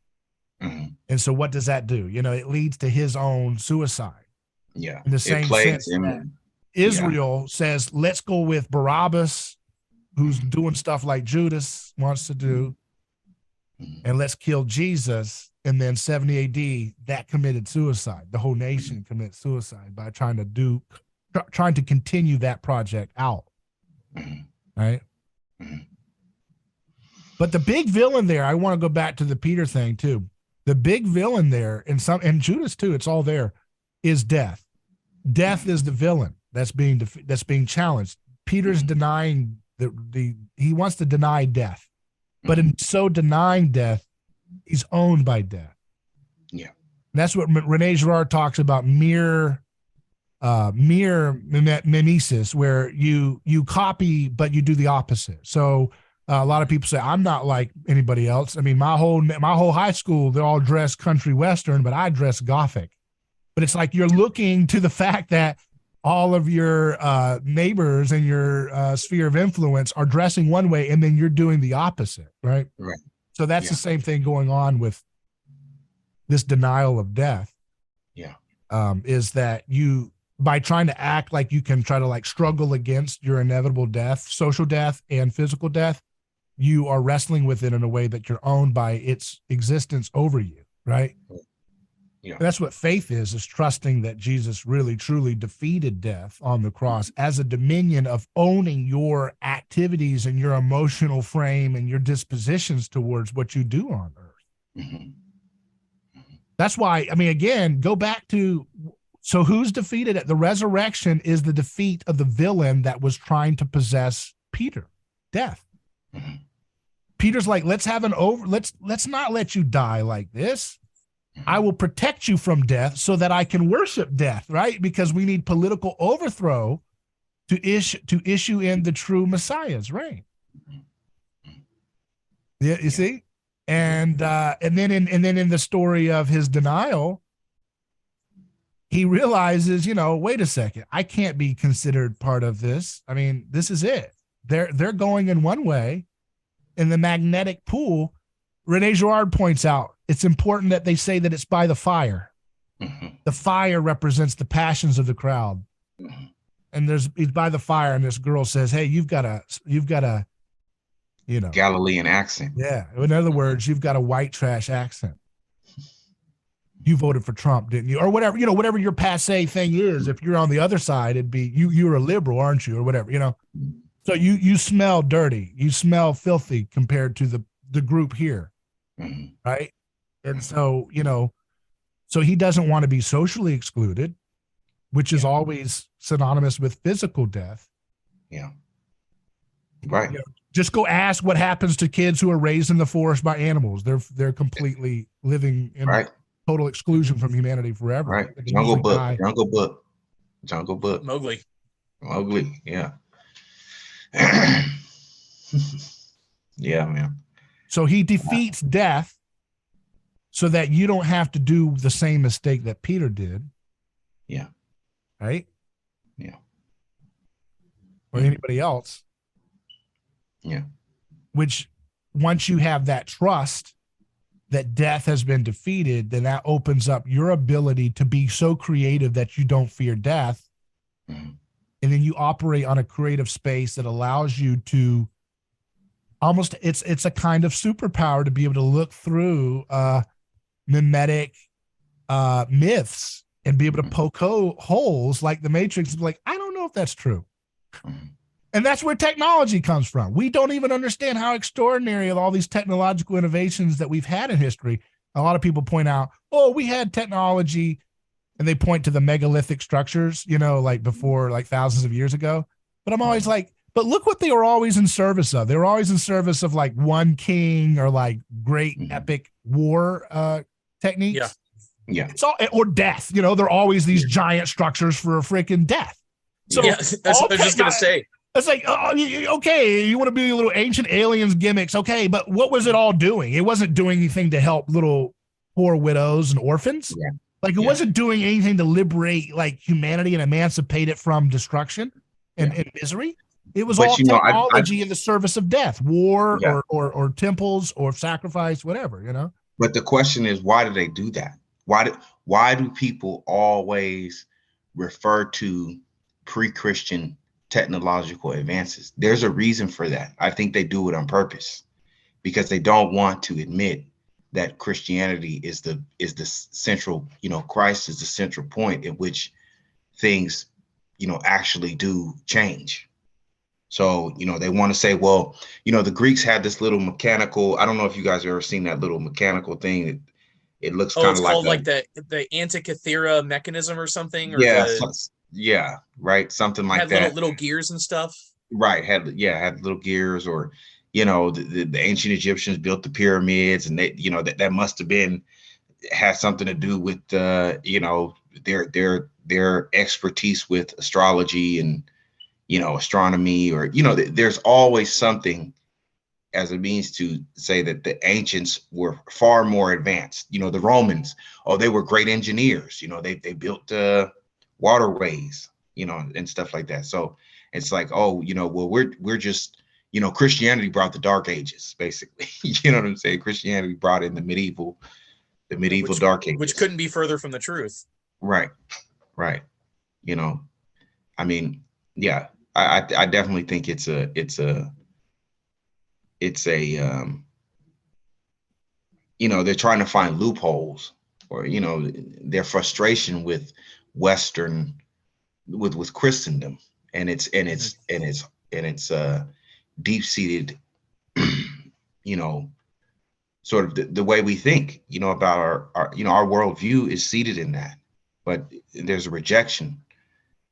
And so what does that do? It leads to his own suicide. Yeah. In the same sense that Israel says, let's go with Barabbas, who's doing stuff like Judas wants to do, and let's kill Jesus. And then 70 AD, that committed suicide. The whole nation commits suicide by trying to continue that project out. Right. But the big villain there, I want to go back to the Peter thing too. The big villain there, and Judas too, it's all there, is death. Death is the villain that's being challenged. Peter's denying he wants to deny death, but in so denying death, he's owned by death. Yeah. And that's what Rene Girard talks about, mere mimesis, where you copy, but you do the opposite. So a lot of people say, I'm not like anybody else. I mean, my whole high school, they're all dressed country Western, but I dress Gothic. But it's like, you're looking to the fact that all of your neighbors and your sphere of influence are dressing one way, and then you're doing the opposite. Right. Right. So that's the same thing going on with this denial of death. Yeah. Is that you, by trying to act like you can try to like struggle against your inevitable death, social death and physical death, you are wrestling with it in a way that you're owned by its existence over you. Right. Yeah. That's what faith is trusting that Jesus really, truly defeated death on the cross as a dominion of owning your activities and your emotional frame and your dispositions towards what you do on earth. That's why, I mean, again, go back to, so who's defeated at the resurrection is the defeat of the villain that was trying to possess Peter, death. Peter's like, let's not let you die like this. I will protect you from death so that I can worship death, right? Because we need political overthrow to issue in the true Messiah's reign. Yeah, you see? And then in the story of his denial, he realizes, wait a second, I can't be considered part of this. I mean, this is it. They're going in one way, in the magnetic pool, Rene Girard points out it's important that they say that it's by the fire. The fire represents the passions of the crowd. And he's by the fire, and this girl says, "Hey, you've got a, Galilean accent." Yeah. In other words, you've got a white trash accent. You voted for Trump, didn't you? Or whatever, whatever your passe thing is. If you're on the other side, it'd be you're a liberal, aren't you? Or whatever, So you smell dirty. You smell filthy compared to the group here. Right. And so, so he doesn't want to be socially excluded, which is always synonymous with physical death. Yeah. Right. Just go ask what happens to kids who are raised in the forest by animals. They're completely living in total exclusion from humanity forever. Right. Jungle Book. Mowgli. Yeah. Yeah, man. So he defeats death so that you don't have to do the same mistake that Peter did. Yeah. Right? Yeah. Or anybody else. Yeah. Which, once you have that trust that death has been defeated, then that opens up your ability to be so creative that you don't fear death. And then you operate on a creative space that allows you to almost, it's a kind of superpower to be able to look through mimetic myths and be able to poke holes like the Matrix. Like, I don't know if that's true. And that's where technology comes from. We don't even understand how extraordinary of all these technological innovations that we've had in history. A lot of people point out, oh, we had technology, and they point to the megalithic structures, like before, like thousands of years ago. But I'm always like, but look what they were always in service of. They were always in service of like one king or like great epic war techniques. Yeah. It's all, or death. They're always these giant structures for a freaking death. So that's what I was just going to say. It's like, okay, you want to be little ancient aliens gimmicks. Okay. But what was it all doing? It wasn't doing anything to help little poor widows and orphans. Yeah. Like it wasn't doing anything to liberate like humanity and emancipate it from destruction and misery. It was all technology in the service of death, war or temples or sacrifice, whatever, But the question is, why do they do that? Why do people always refer to pre-Christian technological advances? There's a reason for that. I think they do it on purpose because they don't want to admit that Christianity is the central, Christ is the central point at which things, actually do change. So, they want to say, well, the Greeks had this little mechanical, I don't know if you guys have ever seen that little mechanical thing. It looks kind of like called like the Antikythera mechanism or something. Or right. Something like had that. Little gears and stuff. Right. Had little gears, or, the ancient Egyptians built the pyramids, and they, that must have had something to do with, their expertise with astrology and, astronomy, or, there's always something as a means to say that the ancients were far more advanced. The Romans, they were great engineers. They built waterways, and stuff like that. So it's like, well, we're just, Christianity brought the Dark Ages, basically. You know what I'm saying? Christianity brought in the medieval Dark Ages, which couldn't be further from the truth. Right. I mean, yeah, I definitely think it's a they're trying to find loopholes, or, their frustration with Western, with Christendom, and it's deep-seated, sort of the way we think, about our worldview is seated in that, but there's a rejection,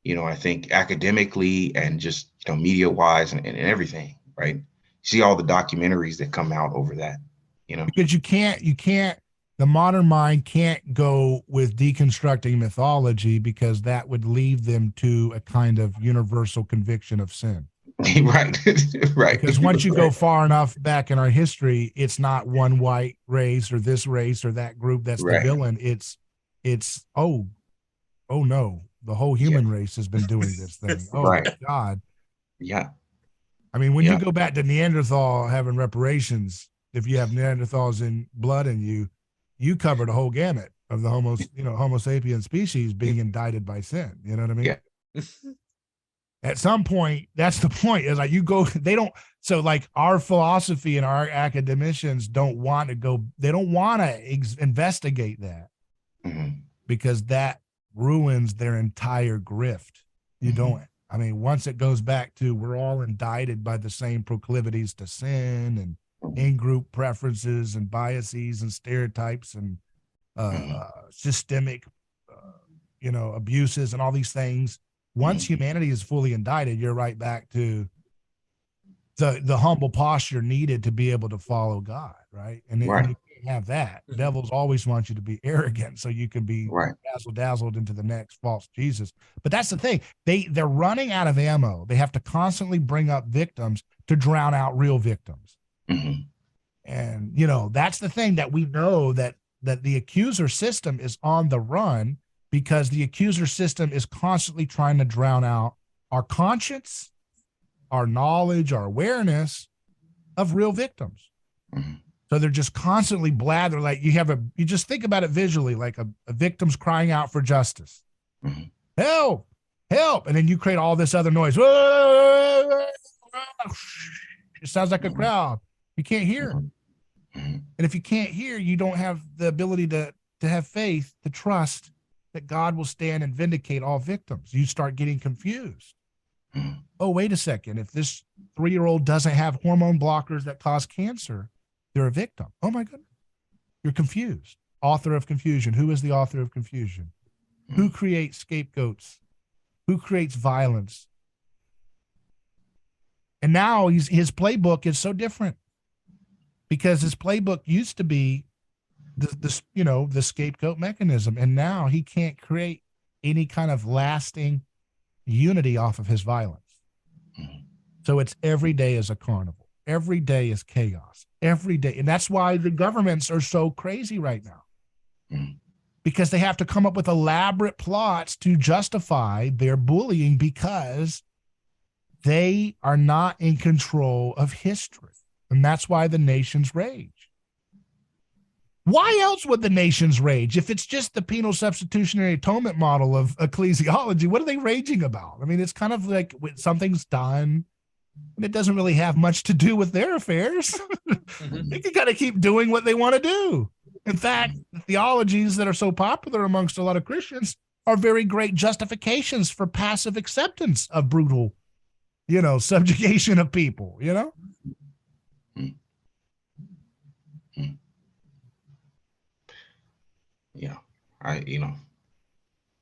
I think academically and just, media wise and everything, right? You see all the documentaries that come out over that, because you can't, the modern mind can't go with deconstructing mythology, because that would leave them to a kind of universal conviction of sin. Right. Because once you go far enough back in our history, it's not one white race or this race or that group that's the villain. It's oh no, the whole human race has been doing this thing. Oh my God. Yeah. I mean, when you go back to Neanderthal having reparations, if you have Neanderthals in blood in you, you cover the whole gamut of the Homo sapien species being indicted by sin. You know what I mean? Yeah. At some point, that's the point. Is like they don't. So like our philosophy and our academicians don't want to go. They don't want to investigate that because that ruins their entire grift. You don't. I mean, once it goes back to we're all indicted by the same proclivities to sin and in-group preferences and biases and stereotypes and systemic, abuses and all these things. Once humanity is fully indicted, you're right back to the humble posture needed to be able to follow God, right? And you can't have that. Devils always want you to be arrogant so you can be dazzled into the next false Jesus. But that's the thing. They're running out of ammo. They have to constantly bring up victims to drown out real victims. And, that's the thing that we know that the accuser system is on the run because the accuser system is constantly trying to drown out our conscience, our knowledge, our awareness of real victims. So they're just constantly blather. Like you just think about it visually, like a victim's crying out for justice. Help, help. And then you create all this other noise. It sounds like a crowd. You can't hear. And if you can't hear, you don't have the ability to have faith, to trust that God will stand and vindicate all victims. You start getting confused. Oh, wait a second. If this 3-year-old doesn't have hormone blockers that cause cancer, they're a victim. Oh my goodness. You're confused. Author of confusion. Who is the author of confusion? Who creates scapegoats? Who creates violence? And now his playbook is so different because his playbook used to be the scapegoat mechanism. And now he can't create any kind of lasting unity off of his violence. So it's every day is a carnival. Every day is chaos. Every day. And that's why the governments are so crazy right now. Because they have to come up with elaborate plots to justify their bullying because they are not in control of history. And that's why the nations rage. Why else would the nations rage? If it's just the penal substitutionary atonement model of ecclesiology, what are they raging about? I mean, it's kind of like when something's done and it doesn't really have much to do with their affairs. They can kind of keep doing what they want to do. In fact, the theologies that are so popular amongst a lot of Christians are very great justifications for passive acceptance of brutal, subjugation of people, Yeah,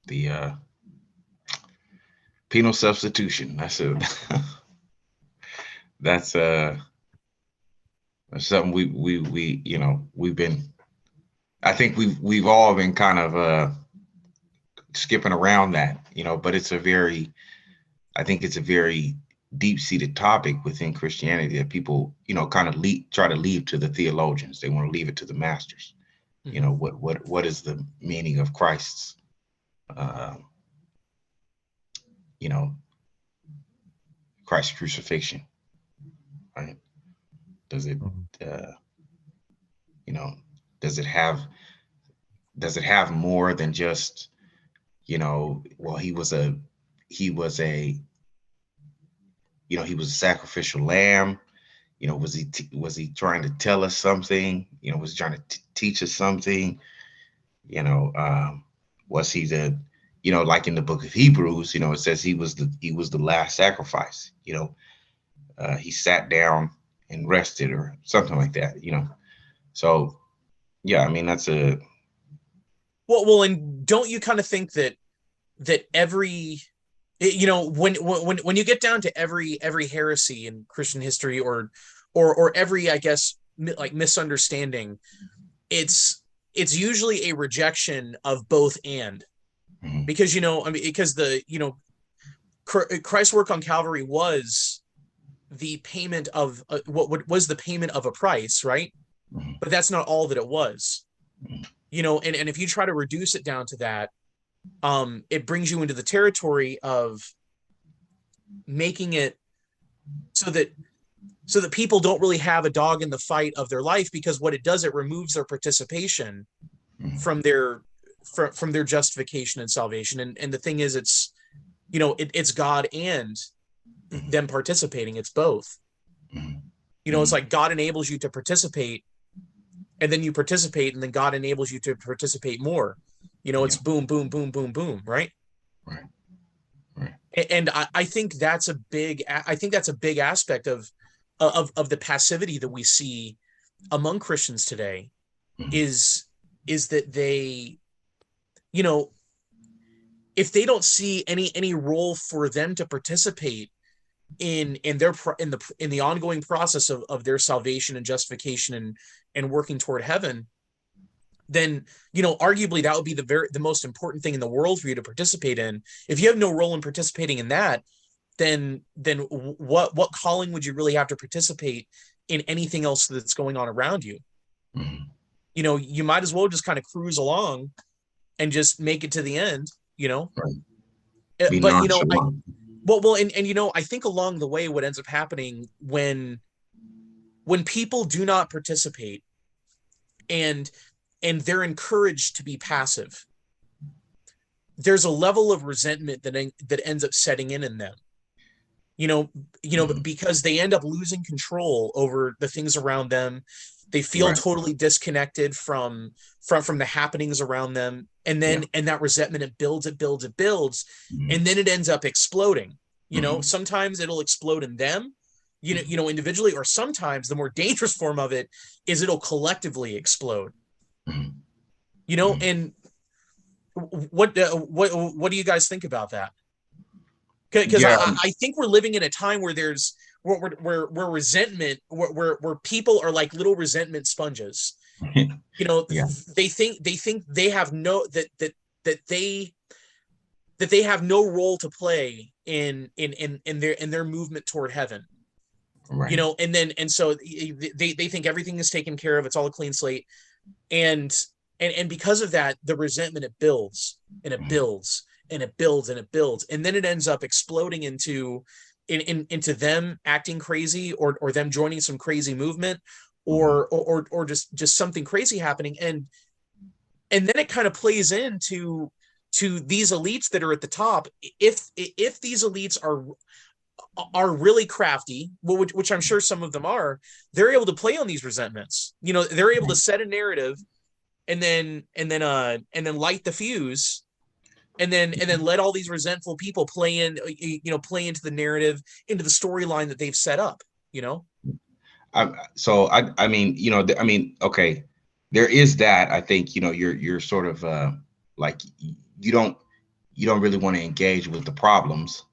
the penal substitution. That's something we've been. I think we've all been kind of skipping around that, but I think it's a very deep-seated topic within Christianity that people, kind of try to leave to the theologians. They want to leave it to the masters. What is the meaning of Christ's, Christ's crucifixion, right? Does it, does it have more than just, well, he was a sacrificial lamb. Was he trying to tell us something? Was he trying to teach us something? Was he like in the book of Hebrews, it says he was the last sacrifice. He sat down and rested or something like that. So yeah, I mean that's a well, and don't you kind of think that every when you get down to every heresy in Christian history or every, I guess, like misunderstanding, it's usually a rejection of both and, because Christ's work on Calvary was the payment of what was the payment of a price, right? But that's not all that it was, and if you try to reduce it down to that, it brings you into the territory of making it so that people don't really have a dog in the fight of their life, because what it does, it removes their participation Mhm. from their from their justification and salvation. And the thing is, it's it's God and Mhm. them participating. It's both. Mhm. It's Mhm. like God enables you to participate, and then you participate, and then God enables you to participate more. It's Yeah. boom, boom, boom, boom, boom, right? Right. Right. And I think that's a big aspect of the passivity that we see among Christians today, Mhm. is that they, you know, if they don't see any role for them to participate in their in the ongoing process of their salvation and justification and working toward heaven, then arguably that would be the most important thing in the world for you to participate in. If you have no role in participating in that, then what calling would you really have to participate in anything else that's going on around you? Mhm. You might as well just kind of cruise along and just make it to the end, Right. Be but I nonchalant. well and I think along the way, what ends up happening when people do not participate, and they're encouraged to be passive, there's a level of resentment that ends up setting in them, you know Mhm. because they end up losing control over the things around them. They feel Right. totally disconnected from the happenings around them, and Yeah. then that resentment, it builds, it builds, Mhm. and then it ends up exploding. Mhm. Sometimes it'll explode in them, individually, or sometimes the more dangerous form of it is it'll collectively explode. Mhm. Mhm. And what do you guys think about that? Because Yeah. I think we're living in a time where there's where resentment, where people are like little resentment sponges. Yeah. They think they have no that they have no role to play in their movement toward heaven. Right. And so they think everything is taken care of, it's all a clean slate. And because of that, the resentment, it builds and it Mhm. builds and it builds and it builds, and then it ends up exploding into them acting crazy, or them joining some crazy movement, Mhm. or just something crazy happening. And then it kind of plays into these elites that are at the top. If these elites are really crafty, which I'm sure some of them are, they're able to play on these resentments. They're able to Right. set a narrative, and then light the fuse, and then let all these resentful people play into the narrative, into the storyline that they've set up. You know, I mean, I mean, okay, there is that. I think, you're sort of like you don't you don't really want to engage with the problems,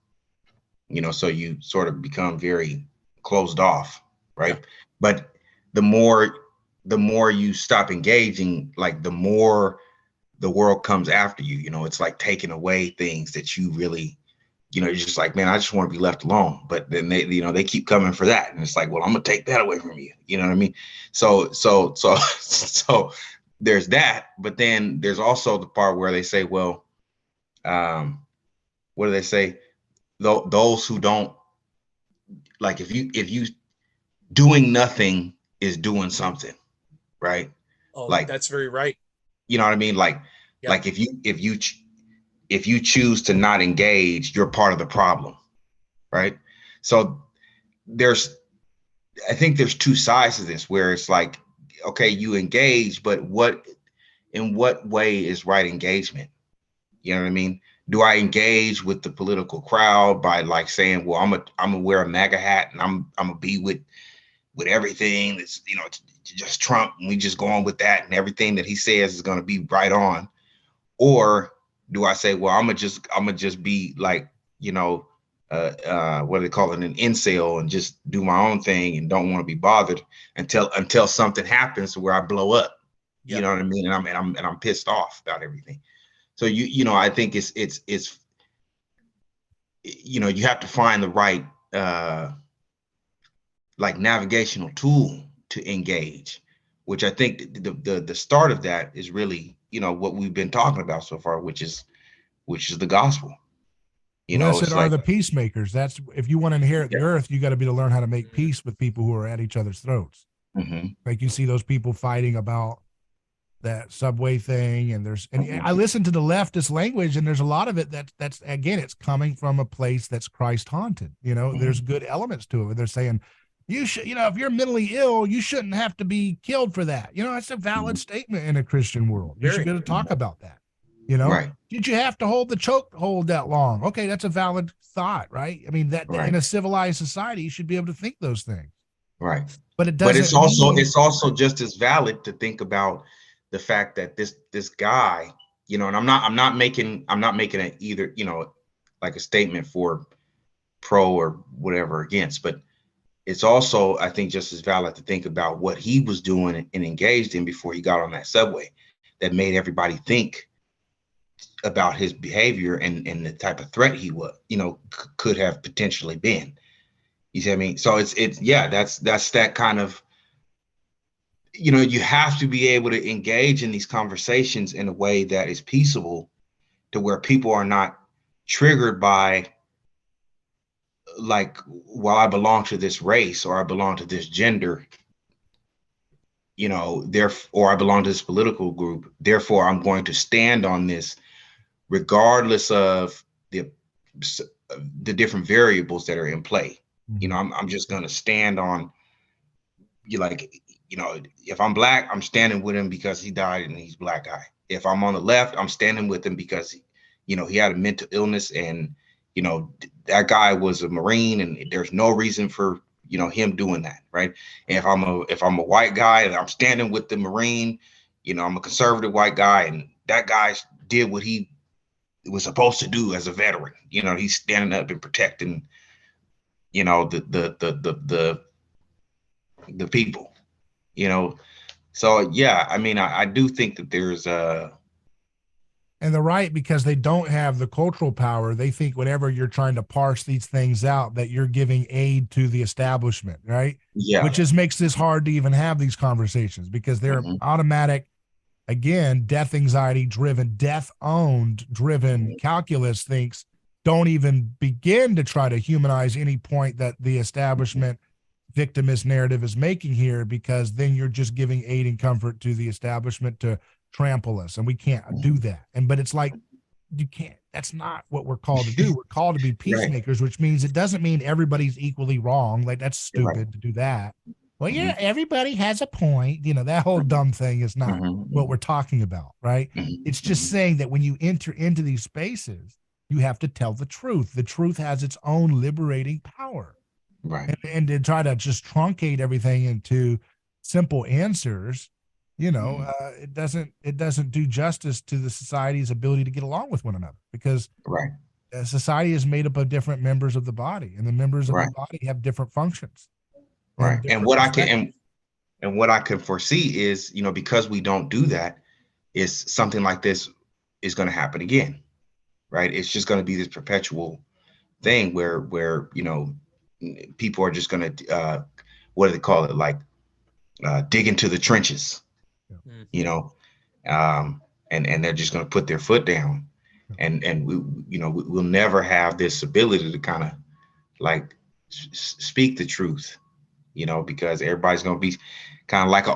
so you sort of become very closed off, yeah, right? But the more the more you stop engaging, like the more the world comes after you. It's like taking away things that you really, you're just like, man, I just want to be left alone. But then they keep coming for that, and it's like, well, I'm gonna take that away from you. You know what I mean? So so there's that. But then there's also the part where they say, well, um, what do they say? Those who don't, like, if you doing nothing is doing something, right? oh, Like, that's very right. you know what I mean? Like, Yep. if you choose to not engage, you're part of the problem, right? So there's I think there's two sides to this, where it's like, okay, you engage, but in what way is right engagement? You know what I mean? Do I engage with the political crowd by, like, saying, well, I'm gonna wear a MAGA hat, and I'm gonna be with everything that's, just Trump, and we just go on with that, and everything that he says is gonna be right on? Or do I say, well, I'm gonna just be like, what do they call it, an incel, and just do my own thing and don't want to be bothered until something happens where I blow up. You Yep. know what I mean? And I'm pissed off about everything. So I think it's you have to find the right like navigational tool to engage, which I think the start of that is really, what we've been talking about so far, which is the gospel. Blessed It's are like, the peacemakers. That's if you want to inherit the yeah. earth, you got to be to learn how to make peace with people who are at each other's throats. Mm-hmm. Like you see those people fighting about that subway thing, and I listen to the leftist language, and there's a lot of it that's again, it's coming from a place that's Christ haunted. There's good elements to it. They're saying you should, if you're mentally ill, you shouldn't have to be killed for that. That's a valid statement in a Christian world. You should be able to talk about that. Right. Did you have to hold the choke hold that long? Okay, that's a valid thought, right? I mean, that Right. in a civilized society, you should be able to think those things. Right. But it But doesn't. it's also just as valid to think about the fact that this guy, and I'm not making it either, like a statement for pro or whatever against, but it's also, I think, just as valid to think about what he was doing and engaged in before he got on that subway that made everybody think about his behavior and the type of threat he was, could have potentially been. You see what I mean? So it's that's that kind of, you have to be able to engage in these conversations in a way that is peaceable, to where people are not triggered by, like, well, I belong to this race, or I belong to this gender, or I belong to this political group. Therefore, I'm going to stand on this, regardless of the different variables that are in play. I'm just going to stand on, if I'm black, I'm standing with him because he died and he's a black guy. If I'm on the left, I'm standing with him because he had a mental illness, and that guy was a Marine, and there's no reason for him doing that, right? And if I'm a white guy, and I'm standing with the Marine, I'm a conservative white guy, and that guy did what he was supposed to do as a veteran. He's standing up and protecting, the people. So yeah, I mean, I do think that there's and the right, because they don't have the cultural power, they think whenever you're trying to parse these things out, that you're giving aid to the establishment, right? Yeah. Which makes this hard to even have these conversations, because they're automatic, again, death anxiety driven, death owned driven calculus thinks, don't even begin to try to humanize any point that the establishment victimist narrative is making here, because then you're just giving aid and comfort to the establishment to trample us, and we can't do that. But it's like, you can't, that's not what we're called to do. We're called to be peacemakers, which means it doesn't mean everybody's equally wrong. Like, that's stupid to do that. Well, yeah, everybody has a point. That whole dumb thing is not what we're talking about, right? It's just saying that when you enter into these spaces, you have to tell the truth. The truth has its own liberating power. Right. And to try to just truncate everything into simple answers, it doesn't do justice to the society's ability to get along with one another, because society is made up of different members of the body, and the members of the body have different functions. Right. And what I can foresee is, because we don't do that, is something like this is going to happen again. Right. It's just going to be this perpetual thing where people are just going to, what do they call it? Like, dig into the trenches, and they're just going to put their foot down, and we'll never have this ability to kind of like speak the truth, because everybody's going to be kind of like an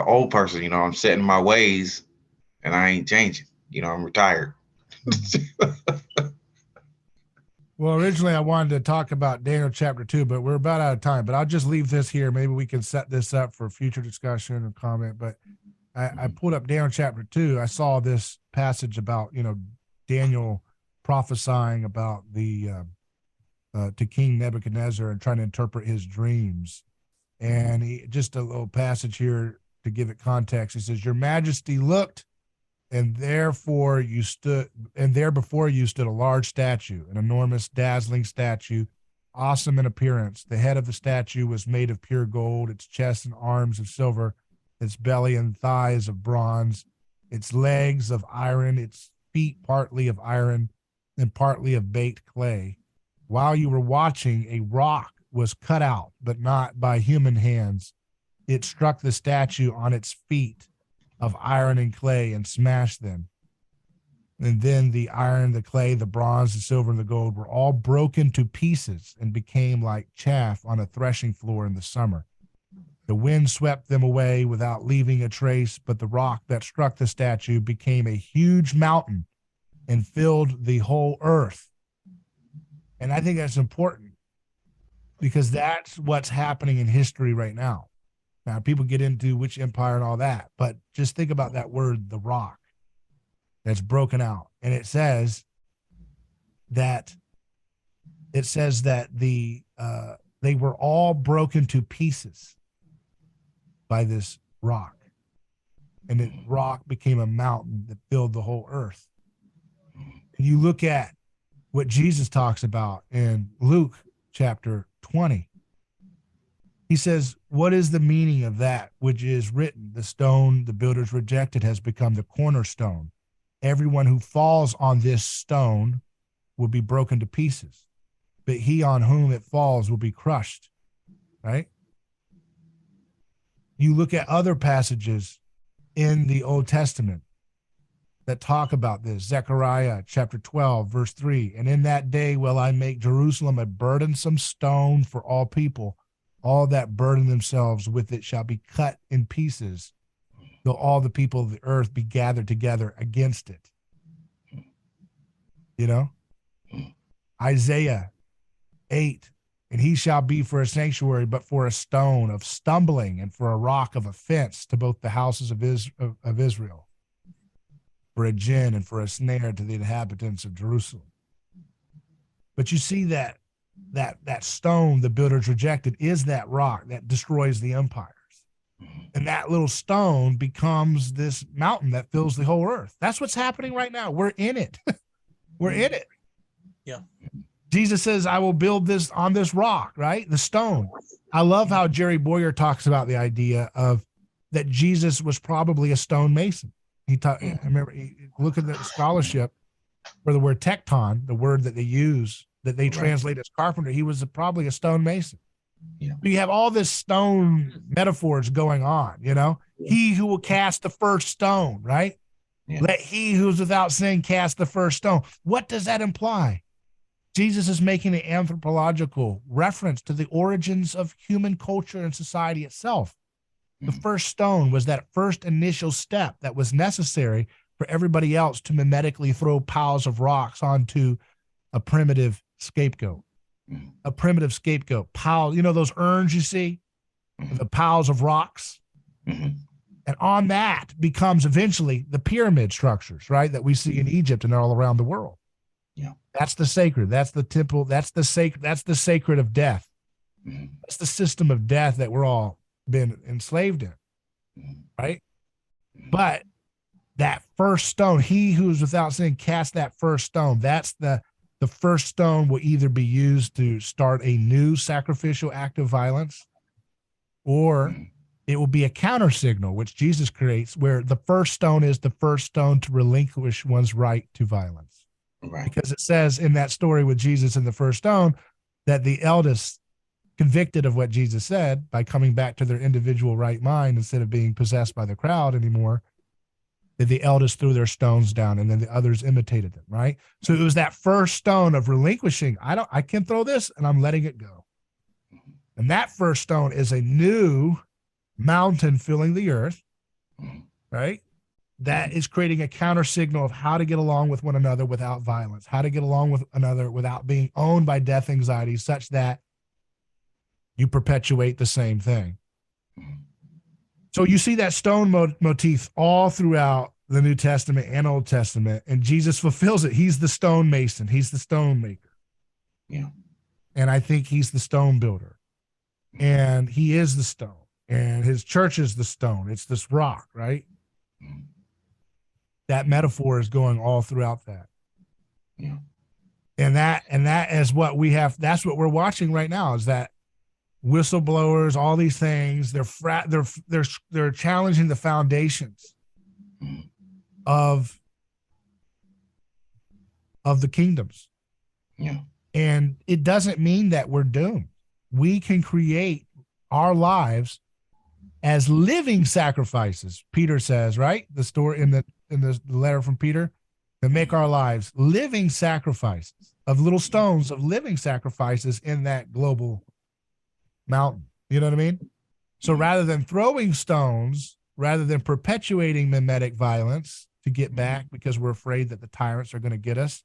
old person. I'm set in my ways and I ain't changing. I'm retired. Well, originally I wanted to talk about Daniel chapter 2, but we're about out of time. But I'll just leave this here. Maybe we can set this up for future discussion or comment. But I pulled up Daniel chapter 2. I saw this passage about, Daniel prophesying about the to King Nebuchadnezzar and trying to interpret his dreams. And just a little passage here to give it context. He says, "Your Majesty looked, and there before you stood a large statue, an enormous, dazzling statue, awesome in appearance. The head of the statue was made of pure gold, its chest and arms of silver, its belly and thighs of bronze, its legs of iron, its feet partly of iron and partly of baked clay. While you were watching, a rock was cut out, but not by human hands. It struck the statue on its feet of iron and clay and smashed them. And then the iron, the clay, the bronze, the silver, and the gold were all broken to pieces and became like chaff on a threshing floor in the summer. The wind swept them away without leaving a trace, but the rock that struck the statue became a huge mountain and filled the whole earth. And I think that's important because that's what's happening in history right now. Now, people get into which empire and all that, but just think about that word, the rock, that's broken out. And it says that they were all broken to pieces by this rock. And the rock became a mountain that filled the whole earth. And you look at what Jesus talks about in Luke chapter 20. He says, what is the meaning of that which is written? The stone the builders rejected has become the cornerstone. Everyone who falls on this stone will be broken to pieces, but he on whom it falls will be crushed, right? You look at other passages in the Old Testament that talk about this. Zechariah chapter 12, verse 3. And in that day will I make Jerusalem a burdensome stone for all people. All that burden themselves with it shall be cut in pieces, though all the people of the earth be gathered together against it. You know? Isaiah 8. And he shall be for a sanctuary, but for a stone of stumbling and for a rock of offense to both the houses of Israel, for a gin and for a snare to the inhabitants of Jerusalem. But you see that stone the builders rejected is that rock that destroys the empires. And that little stone becomes this mountain that fills the whole earth. That's what's happening right now. We're in it. We're in it. Yeah. Jesus says, I will build this on this rock, right? The stone. I love how Jerry Boyer talks about the idea of that Jesus was probably a stone mason. I remember, look at the scholarship for the word tecton, the word that they use, that they translate as carpenter. He was probably a stone mason. Yeah. So you have all this stone metaphors going on, you know? Yeah. He who will cast the first stone, right? Yeah. Let he who's without sin cast the first stone. What does that imply? Jesus is making an anthropological reference to the origins of human culture and society itself. The first stone was that first initial step that was necessary for everybody else to mimetically throw piles of rocks onto a primitive scapegoat. A primitive scapegoat. Pile, you know those urns you see? The piles of rocks? And on that becomes eventually the pyramid structures, right? That we see in Egypt and all around the world. Yeah. That's the sacred. That's the temple. That's the sacred of death. That's the system of death that we're all been enslaved in, right? But that first stone, he who is without sin cast that first stone. That's the first stone will either be used to start a new sacrificial act of violence, or it will be a counter signal, which Jesus creates, where the first stone is the first stone to relinquish one's right to violence. Right. Because it says in that story with Jesus and the first stone that the eldest, convicted of what Jesus said by coming back to their individual right mind instead of being possessed by the crowd anymore, that the eldest threw their stones down and then the others imitated them, right? So it was that first stone of relinquishing. I can throw this and I'm letting it go. And that first stone is a new mountain filling the earth, right? That is creating a counter signal of how to get along with one another without violence, how to get along with another without being owned by death anxiety, such that you perpetuate the same thing. So you see that stone motif all throughout the New Testament and Old Testament, and Jesus fulfills it. He's the stone mason. He's the stone maker. Yeah. And I think he's the stone builder. And he is the stone. And his church is the stone. It's this rock, right? That metaphor is going all throughout that. Yeah. And that is what we have. That's what we're watching right now, is that whistleblowers, all these things, they're challenging the foundations of the kingdoms. Yeah. And it doesn't mean that we're doomed. We can create our lives as living sacrifices. Peter says, right? The story in the letter from Peter, and make our lives living sacrifices of little stones, of living sacrifices in that global mountain. You know what I mean? So rather than throwing stones, rather than perpetuating mimetic violence to get back because we're afraid that the tyrants are going to get us,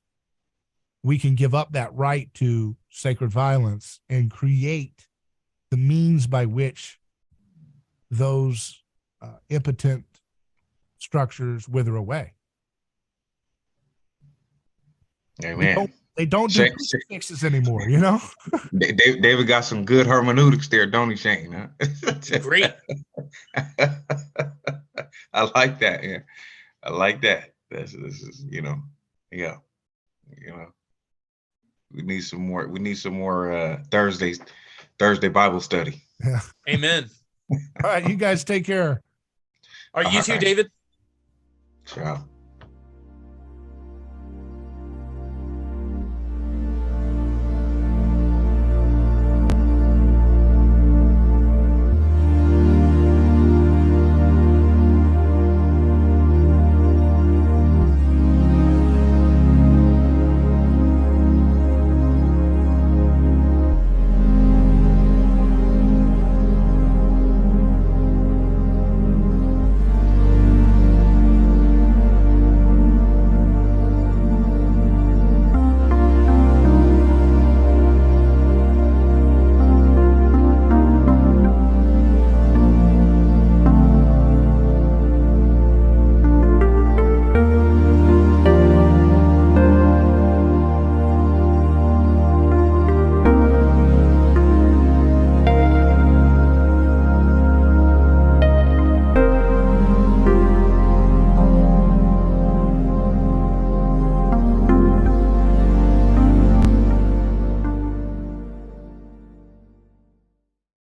we can give up that right to sacred violence and create the means by which those impotent structures wither away. Amen. They don't do fixes anymore, you know? David got some good hermeneutics there, don't he, Shane? Huh? Great. I like that. Yeah, I like that. This is, yeah, we need some more. We need some more Thursday Bible study. Yeah. Amen. All right, you guys take care. Are you too, David? Ciao.